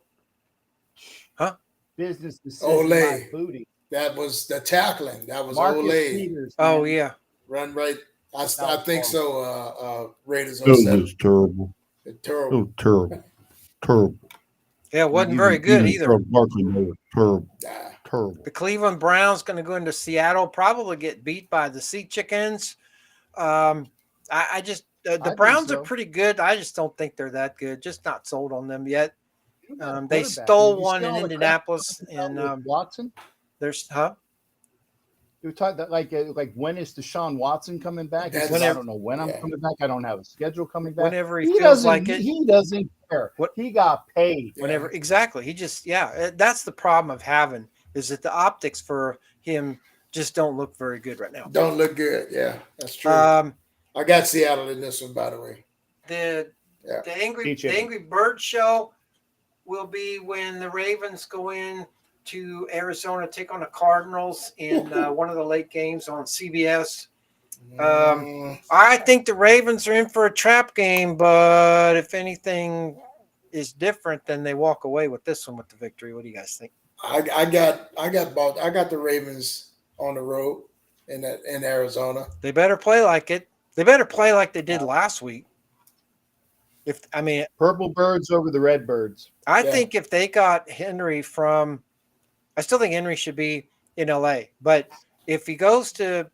Huh? Business decision. Olay. Booty. That was the tackling. That was Marcus Olay. Peters, oh yeah. Run right. I think so. Raiders 07. It was terrible. Terrible. Oh, terrible. Yeah, it wasn't very good either. Terrible. The Cleveland Browns going to go into Seattle, probably get beat by the Sea Chickens. The Browns are pretty good. I just don't think they're that good. Just not sold on them yet. They stole one in Indianapolis, and Watson. There's You were talking that like when is Deshaun Watson coming back? He says, I don't know when I'm coming back. I don't have a schedule coming back. Whenever he feels like it. He doesn't care. He got paid. Whenever exactly. He just that's the problem of having is that the optics for him just don't look very good right now. Don't look good. Yeah, that's true. I got Seattle in this one, by the way. The Angry Bird show will be when the Ravens go in to Arizona, take on the Cardinals in one of the late games on CBS. I think the Ravens are in for a trap game, but if anything is different, then they walk away with this one with the victory. What do you guys think? I got the Ravens on the road in Arizona. They better play like it. They better play like they did last week. Purple Birds over the Red Birds. I think if they got Henry I still think Henry should be in LA, but if he goes to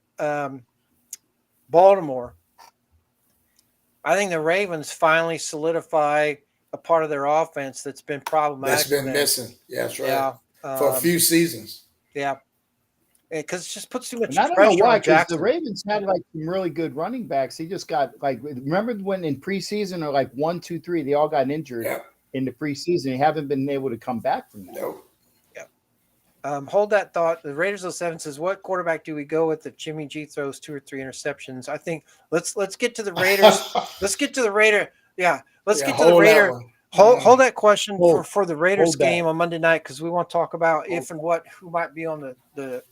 Baltimore, I think the Ravens finally solidify a part of their offense that's been problematic. That's been missing. Yeah, that's right. Yeah, for a few seasons. Yeah, because it just puts too much pressure on Jackson. Because the Ravens had like some really good running backs. He just got remember when in preseason or like 1, 2, 3, they all got injured in the preseason. They haven't been able to come back from that. Nope. Hold that thought. The Raiders 07 says, "What quarterback do we go with if Jimmy G throws 2 or 3 interceptions?" I think let's get to the Raiders. Let's get to the Raider. Yeah, let's get to the Raider. Hold that question for the Raiders game on Monday night because we want to talk about if and who might be on the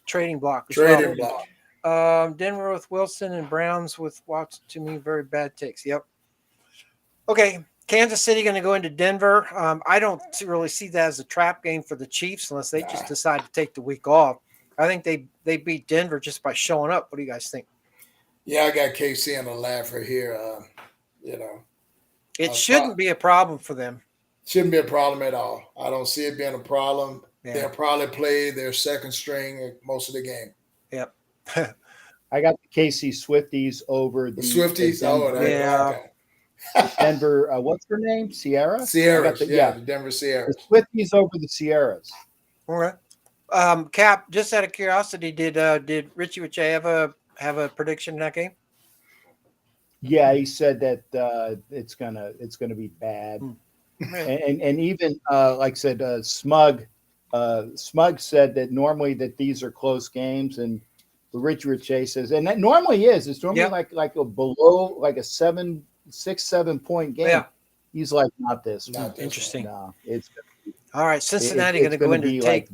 trading block. Denver with Wilson and Browns with Watson. To me, very bad takes. Yep. Okay. Kansas City going to go into Denver. I don't really see that as a trap game for the Chiefs unless they just decide to take the week off. I think they beat Denver just by showing up. What do you guys think? Yeah, I got KC on the laugher here. It shouldn't be a problem for them. Shouldn't be a problem at all. I don't see it being a problem. Yeah. They'll probably play their second string most of the game. Yep. I got the KC Swifties over the Swifties. Denver, what's her name? Sierras, the Denver Sierras. The Swifties over the Sierras. All right. Cap, just out of curiosity, did Richie have a prediction in that game? Yeah, he said that it's gonna be bad, and even like I said, Smug said that normally that these are close games, and Richie says, and that normally is. It's normally like a below like a 6-7 point game. Yeah. He's like, not this. Interesting. No, it's all right. Cincinnati going to go in to take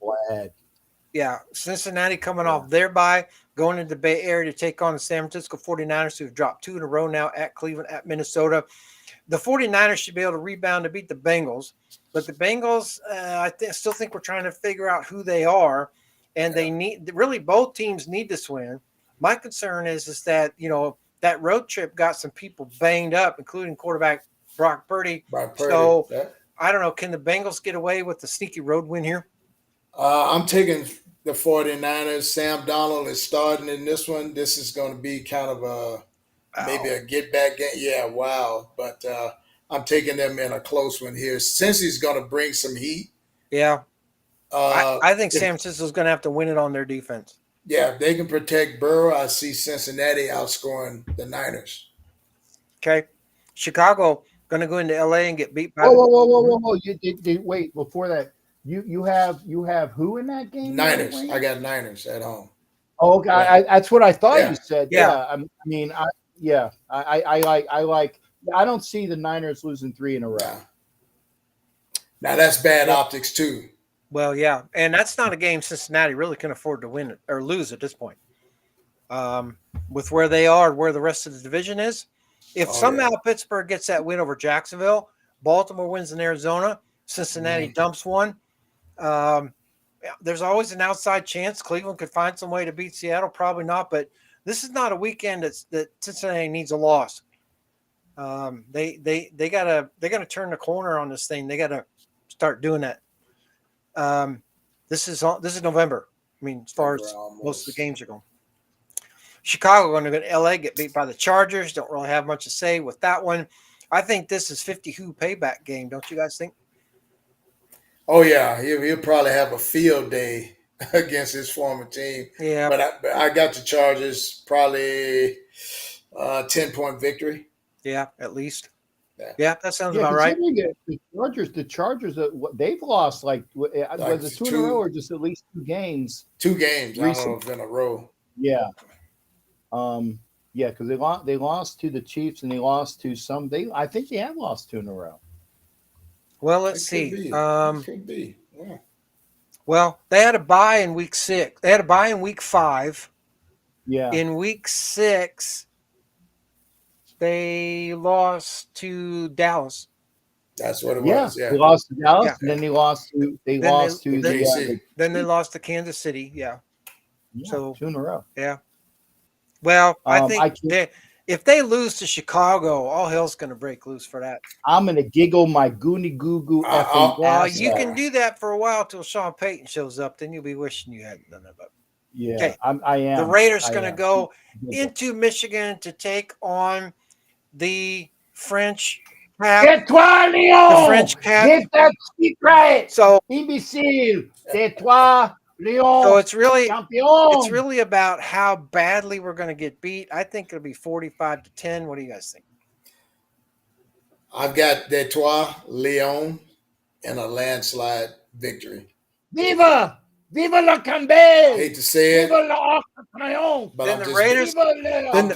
Black. Yeah, Cincinnati coming off their bye, going into the Bay Area to take on the San Francisco 49ers, who've dropped 2 in a row now at Cleveland, at Minnesota. The 49ers should be able to rebound to beat the Bengals, but the Bengals, I still think we're trying to figure out who they are, and they need both teams need this win. My concern is that that road trip got some people banged up, including quarterback Brock Purdy. So I don't know. Can the Bengals get away with the sneaky road win here? I'm taking the 49ers. Sam Darnold is starting in this one. This is going to be kind of maybe a get back game. Yeah, wow. But I'm taking them in a close one here. Since he's going to bring some heat. Yeah. I think San Francisco's going to have to win it on their defense. Yeah, if they can protect Burrow, I see Cincinnati outscoring the Niners. Okay. Chicago going to go into LA and get beat by Whoa. You wait, before that, you have who in that game? Niners. I got Niners at home. Oh, okay. Yeah. That's what I thought you said. Yeah. I don't see the Niners losing 3 in a row. Yeah. Now that's bad optics too. Well, yeah, and that's not a game Cincinnati really can afford to win or lose at this point. With where they are, where the rest of the division is, if somehow Pittsburgh gets that win over Jacksonville, Baltimore wins in Arizona, Cincinnati dumps one, there's always an outside chance Cleveland could find some way to beat Seattle. Probably not, but this is not a weekend that Cincinnati needs a loss. They gotta turn the corner on this thing. They gotta start doing that. This is November. I mean, as far as most of the games are going. Chicago going to go to LA, get beat by the Chargers. Don't really have much to say with that one. I think this is 50-who payback game. Don't you guys think? Oh yeah, he'll probably have a field day against his former team. Yeah. But I got the Chargers probably 10-point victory. Yeah, at least. Yeah. Yeah, that sounds Yeah, about right. considering the Chargers, they've lost was it 2 in a row or just at least 2 games? 2 games. I don't know Recent. if in a row. Yeah. Yeah, because they lost to the Chiefs and they lost to some. I think they have lost 2 in a row. Well, let's It see. could be. Yeah. Well, they had a bye in week 6. They had a bye in week 5. Yeah. In week 6, they lost to Dallas. That's what it was. Yeah. They lost to Dallas, Yeah. and then they lost to KC. Then they lost to Kansas City. Yeah. So 2 in a row. Yeah. Well, I think if they lose to Chicago, all hell's going to break loose for that. I'm going to giggle my goony goo goo effing Well, ass you off. can do that for a while till Sean Payton shows up. Then you'll be wishing you hadn't done it. Yeah, okay. I am. The Raiders are going to go into Michigan to take on the French Cap. Tais-toi, Léon! The French Cap. Get that speak right. So, imbécile. Tais-toi, Léon. So it's really champion. about how badly we're going to get beat. I think it'll be 45-10. What do you guys think? I've got Detroit, Lyon, and a landslide victory. Viva! Viva la Campbell! I hate to say it. Viva la Crayon! But then I'm the Raiders. I'm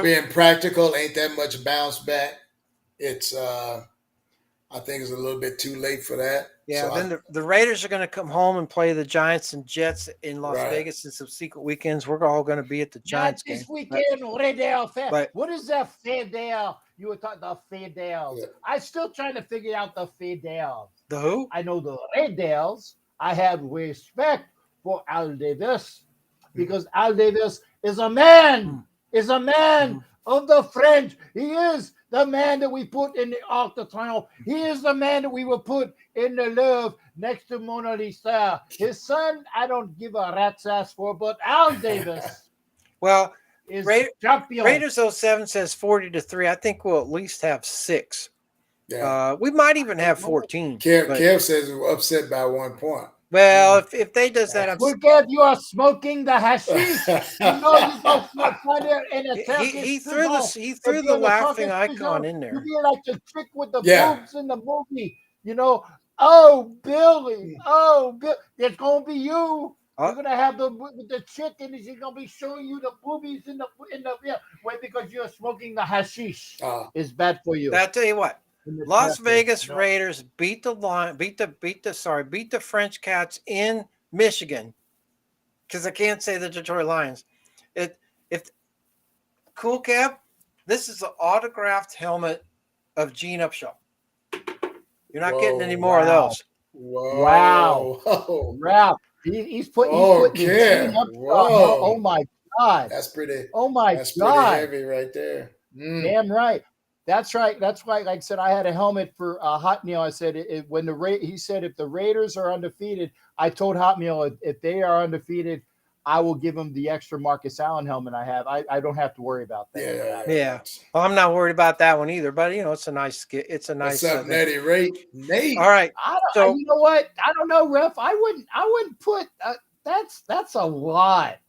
being practical. Ain't that much bounce back. It's I think it's a little bit too late for that. Yeah, so then the Raiders are going to come home and play the Giants and Jets in Las Vegas in subsequent weekends. We're all going to be at the Giants game. This weekend, Raider. What is that Fidel? You were talking the Fidels. Yeah. I'm still trying to figure out the Fidels. The who? I know the Raiders. I have respect for Al Davis because Al Davis is a man. Is a man of the French. He is the man that we put in the Arc de Triomphe. He is the man that we will put in the Louvre next to Mona Lisa. His son, I don't give a rat's ass for, but Al Davis. Well, is champion. Raiders 07 says 40-3. I think we'll at least have 6. Yeah. We might even have 14. Kev says we're upset by 1 point. Well, if they does that, I'm Kev, you are smoking the hashish. You know you go find it in a he threw the laughing icon in there. You be like the chick with the boobs in the movie. You know, oh Billy, it's gonna be you. You're gonna have the chick and she's gonna be showing you the boobies in the because you're smoking the hashish. It's bad for you. I'll tell you what. Las Vegas Raiders beat the French Cats in Michigan, because I can't say the Detroit Lions. Cool Cap, this is an autographed helmet of Gene Upshaw. You're not getting any more of those. Wow. He's putting Gene Upshaw. Oh my God. That's pretty. Oh my God. Pretty heavy right there. Damn right. That's right. That's why, like I said, I had a helmet for Hot Meal. I said he said if the Raiders are undefeated, I told Hot Meal if they are undefeated, I will give him the extra Marcus Allen helmet I have. I don't have to worry about that. Yeah. Well, I'm not worried about that one either. But it's a nice. It's a nice. What's up, Nate? All right. You know what? I don't know, Ref. I wouldn't put. That's a lot.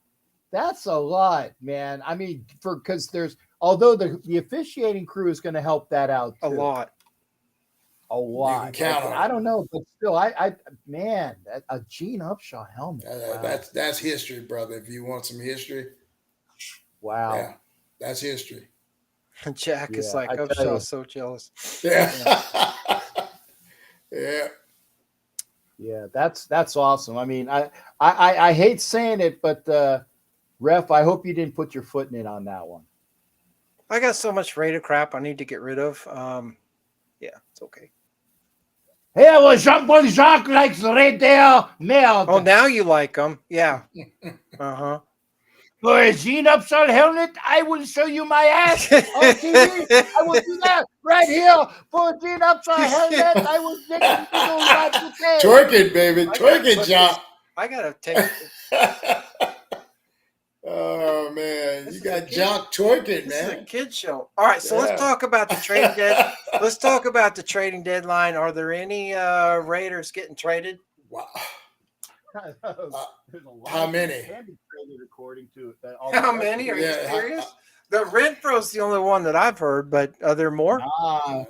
That's a lot, man. I mean, because there's. Although the officiating crew is going to help that out too. A lot. You can count on I don't know, but still, a Gene Upshaw helmet. Wow. That's history, brother. If you want some history, wow, that's history. Jack is like Upshaw's so jealous. Yeah, yeah. That's awesome. I mean, I hate saying it, but Ref, I hope you didn't put your foot in it on that one. I got so much Raider crap I need to get rid of. Yeah, it's okay. Hey, well, Jean-Paul Jacques likes Raider merde. Oh, now you like them. Yeah. Uh-huh. For a Gene Upshaw helmet, I will show you my ass on TV. I will do that right here. For a Gene Upshaw helmet, I will take you twerking, baby. Twerking, John. I got to take Oh man, you got Jock twerking, man. This is a kid show. All right, so let's talk about the trading deadline. Let's talk about the trading deadline. Are there any Raiders getting traded? Wow. There's a lot. How many? Can be traded according to How many? Are you serious? The Renfro's the only one that I've heard, but are there more? Nah,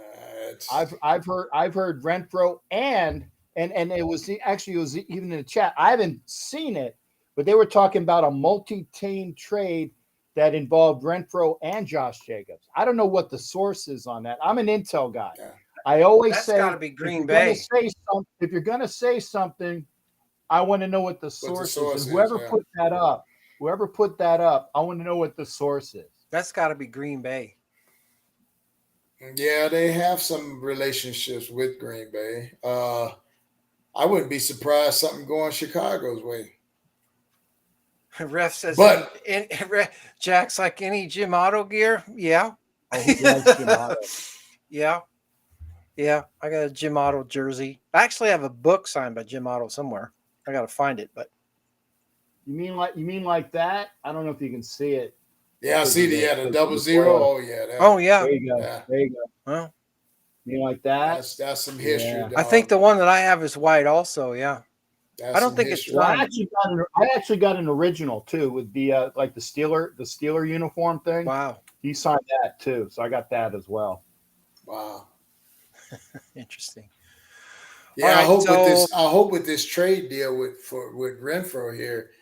I've heard Renfro and it was even in the chat. I haven't seen it, but they were talking about a multi-team trade that involved Renfro and Josh Jacobs. I don't know what the source is on that. I'm an intel guy. Yeah. I always That's say, got to be Green Bay. If you're going to say something, I want to know what the source is. And whoever put that up, I want to know what the source is. That's got to be Green Bay. Yeah, they have some relationships with Green Bay. I wouldn't be surprised something going Chicago's way. Ref says, But Jack's like any Jim Otto gear. Yeah. Oh, he likes Jim Otto. Yeah. Yeah. I got a Jim Otto jersey. I actually have a book signed by Jim Otto somewhere. I got to find it, but. You mean like that? I don't know if you can see it. Yeah, I see the 00. Oh yeah. Yeah. There you go. Yeah. There you go. Well, you mean like that? That's some history. Yeah. I think the one that I have is white also. Yeah. That's I don't think history. Well, I actually got an original too with the like the Steeler uniform thing. Wow. He signed that too, so I got that as well. Wow. Interesting. Yeah, right, I hope with this trade deal with Renfro here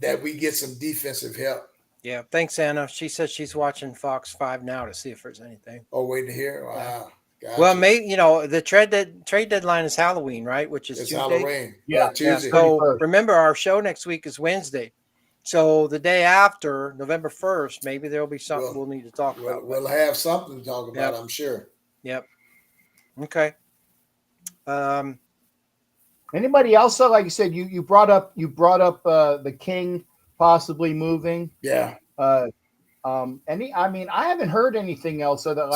that we get some defensive help. Yeah, thanks, Anna. She says she's watching Fox 5 now to see if there's anything. Oh, waiting to hear? Wow. Gotcha. Well, maybe the trade deadline is Halloween, right? Which is Tuesday. Halloween. Yeah, Tuesday. So remember, our show next week is Wednesday. So the day after, November 1st, maybe there'll be something we'll need to talk about. We'll have something to talk about, I'm sure. Yep. Okay. Anybody else? Like you said, you brought up the King possibly moving. Yeah. I haven't heard anything else other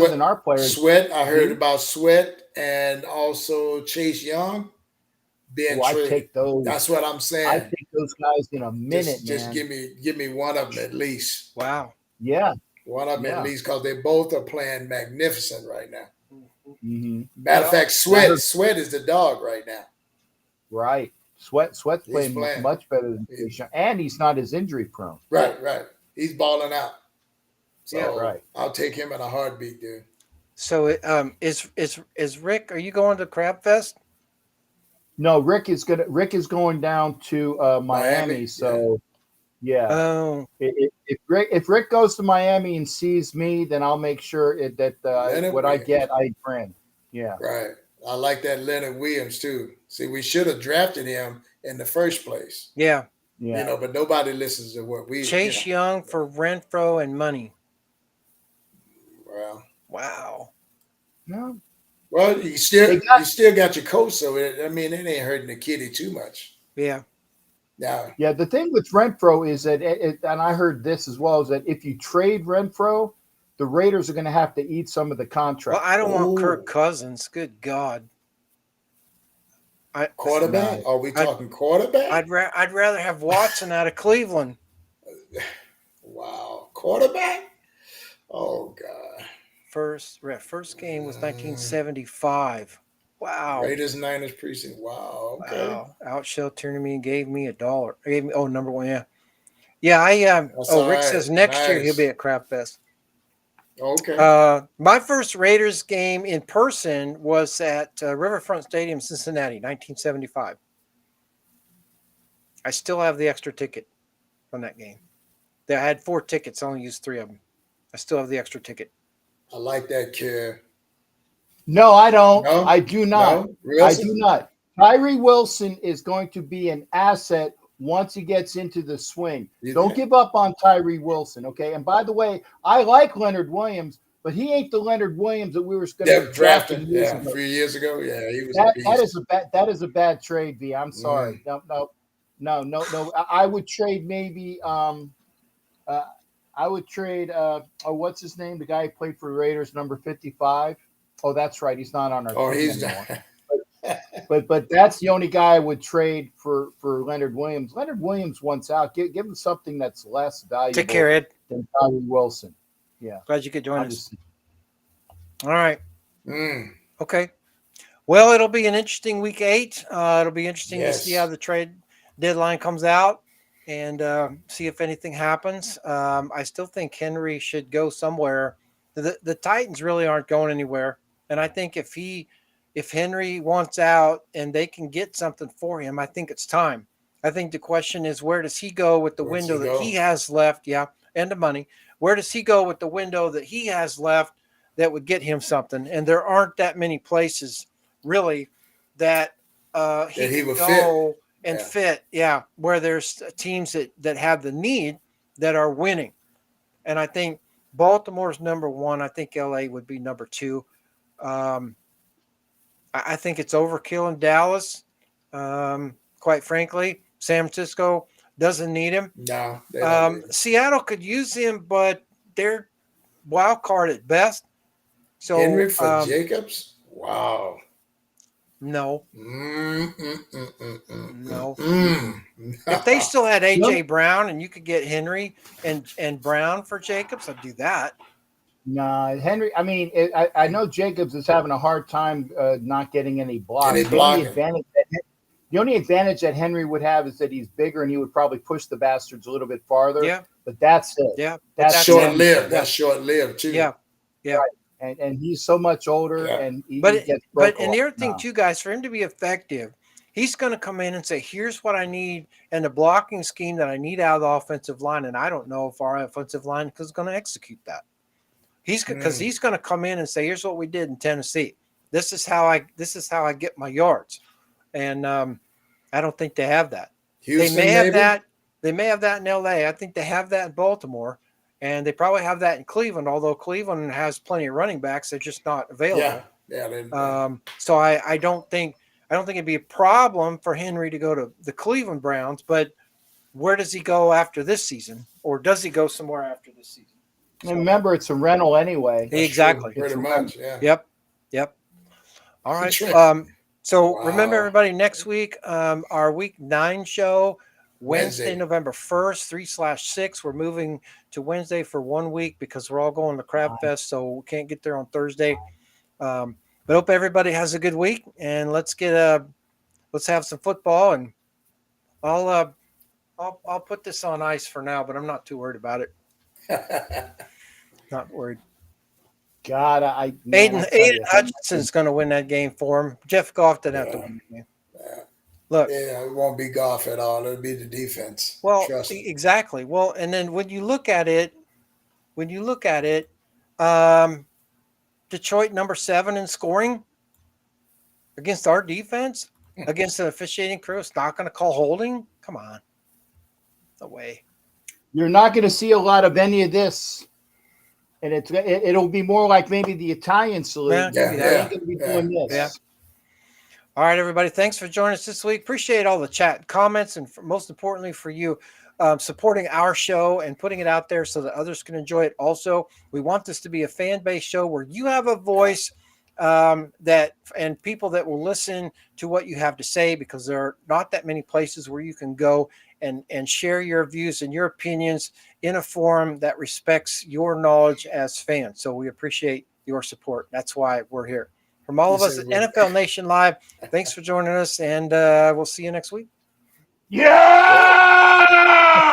than our players. Sweat. I heard about Sweat and also Chase Young being traded. I take those. That's what I'm saying. I take those guys in a minute. Just give me one of them at least. Wow. Yeah. One of them at least, because they both are playing magnificent right now. Mm-hmm. Matter of fact, Sweat is the dog right now. Right. Sweat's playing much better than Chase Young, and he's not as injury prone. Right. He's balling out. So right. I'll take him in a heartbeat, dude. So is Rick? Are you going to Crab Fest? No, Rick is going down to Miami. So yeah. Oh. If Rick goes to Miami and sees me, then I'll make sure that what I get, I bring. Yeah. Right. I like that Leonard Williams too. See, we should have drafted him in the first place. Yeah. Yeah. But nobody listens to what we Chase Young for Renfro and money. Wow. No. Well, you still got your coach, so it ain't hurting the kitty too much. Yeah. Yeah. The thing with Renfro is that, and I heard this as well, is that if you trade Renfro, the Raiders are going to have to eat some of the contract. Well, I don't want Kirk Cousins. Good God. Quarterback? Are we talking quarterback? I'd rather have Watson out of Cleveland. Wow. Quarterback? Oh, God. First game was 1975. Wow. Raiders Niners precinct. Wow. Okay. Wow. Outshell me and gave me $1. Number one. Yeah. Yeah. Rick says next year he'll be at Crab Fest. Okay. My first Raiders game in person was at Riverfront Stadium, Cincinnati, 1975. I still have the extra ticket from that game. I had 4 tickets. I only used 3 of them. I still have the extra ticket. I like that kid. No, I don't. No? I do not. No? I do not. Tyree Wilson is going to be an asset once he gets into the swing. Don't give up on Tyree Wilson, okay? And by the way, I like Leonard Williams, but he ain't the Leonard Williams that we were going to draft a few years ago. Yeah, he was that is a bad trade, V. I'm sorry. No. I would trade maybe what's his name? The guy who played for Raiders, number 55. Oh, that's right. He's not on our team anymore. But that's the only guy I would trade for Leonard Williams. Leonard Williams wants out. Give him something that's less valuable. Take care, Ed. Than Tyree Wilson. Yeah. Glad you could join us. All right. Okay. Well, it'll be an interesting week 8. It'll be interesting to see Yes. how the trade deadline comes out and see if anything happens. I still think Henry should go somewhere. The Titans really aren't going anywhere, and I think if Henry wants out and they can get something for him, I think it's time. I think the question is, where does he go with the Where does window he that go? he has left? Yeah, and the money. Where does he go with the window that he has left that would get him something? And there aren't that many places really that he That he could would go fit. and Yeah. fit. Yeah, where there's teams that have the need that are winning. And I think Baltimore's number 1. I think LA would be number 2. Um, I think it's overkill in Dallas. Quite frankly, San Francisco doesn't need him. No, they don't need him. Seattle could use him, but they're wild card at best. So Henry for Jacobs? Wow. no. No. If they still had AJ Brown and you could get Henry and Brown for Jacobs, I'd do that. Nah, Henry. I mean, I know Jacobs is having a hard time not getting any blocks. Any blocking. The only advantage that Henry would have is that he's bigger and he would probably push the bastards a little bit farther. Yeah. But that's it. Yeah. That's short-lived. Yeah. That's short-lived too. Yeah. Yeah. Right. And he's so much older, Yeah. and he But gets and the other thing too, guys, for him to be effective, he's going to come in and say, "Here's what I need," and the blocking scheme that I need out of the offensive line. And I don't know if our offensive line is going to execute that. He's going to come in and say, "Here's what we did in Tennessee. This is how I get my yards," and I don't think they have that. Houston, they may have maybe? that. They may have that in LA. I think they have that in Baltimore. And they probably have that in Cleveland, although Cleveland has plenty of running backs. They're just not available. Yeah. So I don't think it'd be a problem for Henry to go to the Cleveland Browns. But where does he go after this season, or does he go somewhere after this season? And remember, it's a rental anyway. That's Exactly. true, pretty much. Yeah. Yep. All right. Trick. So Wow. remember, everybody, next week, our week 9 show. Wednesday, November 1st, 3/6. We're moving to Wednesday for 1 week because we're all going to Crab Fest, so we can't get there on Thursday. But hope everybody has a good week, and let's have some football. And I'll put this on ice for now, but I'm not too worried about it. Not worried. God, Aiden Hutchinson's going to win that game for him. Jeff Goff didn't have to win the game. Yeah. Look, it won't be golf at all. It'll be the defense. Well, Trust me. exactly. Well, and then when you look at it, Detroit number 7 in scoring against our defense, against an officiating crew, it's not going to call holding. Come on, no way. You're not going to see a lot of any of this, and it'll be more like maybe the Italian salute. Yeah, They ain't going to be doing this. Yeah. All right, everybody. Thanks for joining us this week. Appreciate all the chat and comments, and most importantly for you supporting our show and putting it out there so that others can enjoy it. Also, we want this to be a fan-based show where you have a voice and people that will listen to what you have to say, because there are not that many places where you can go and share your views and your opinions in a forum that respects your knowledge as fans. So we appreciate your support. That's why we're here. From all of us at NFL Nation Live, thanks for joining us, and we'll see you next week. Yeah!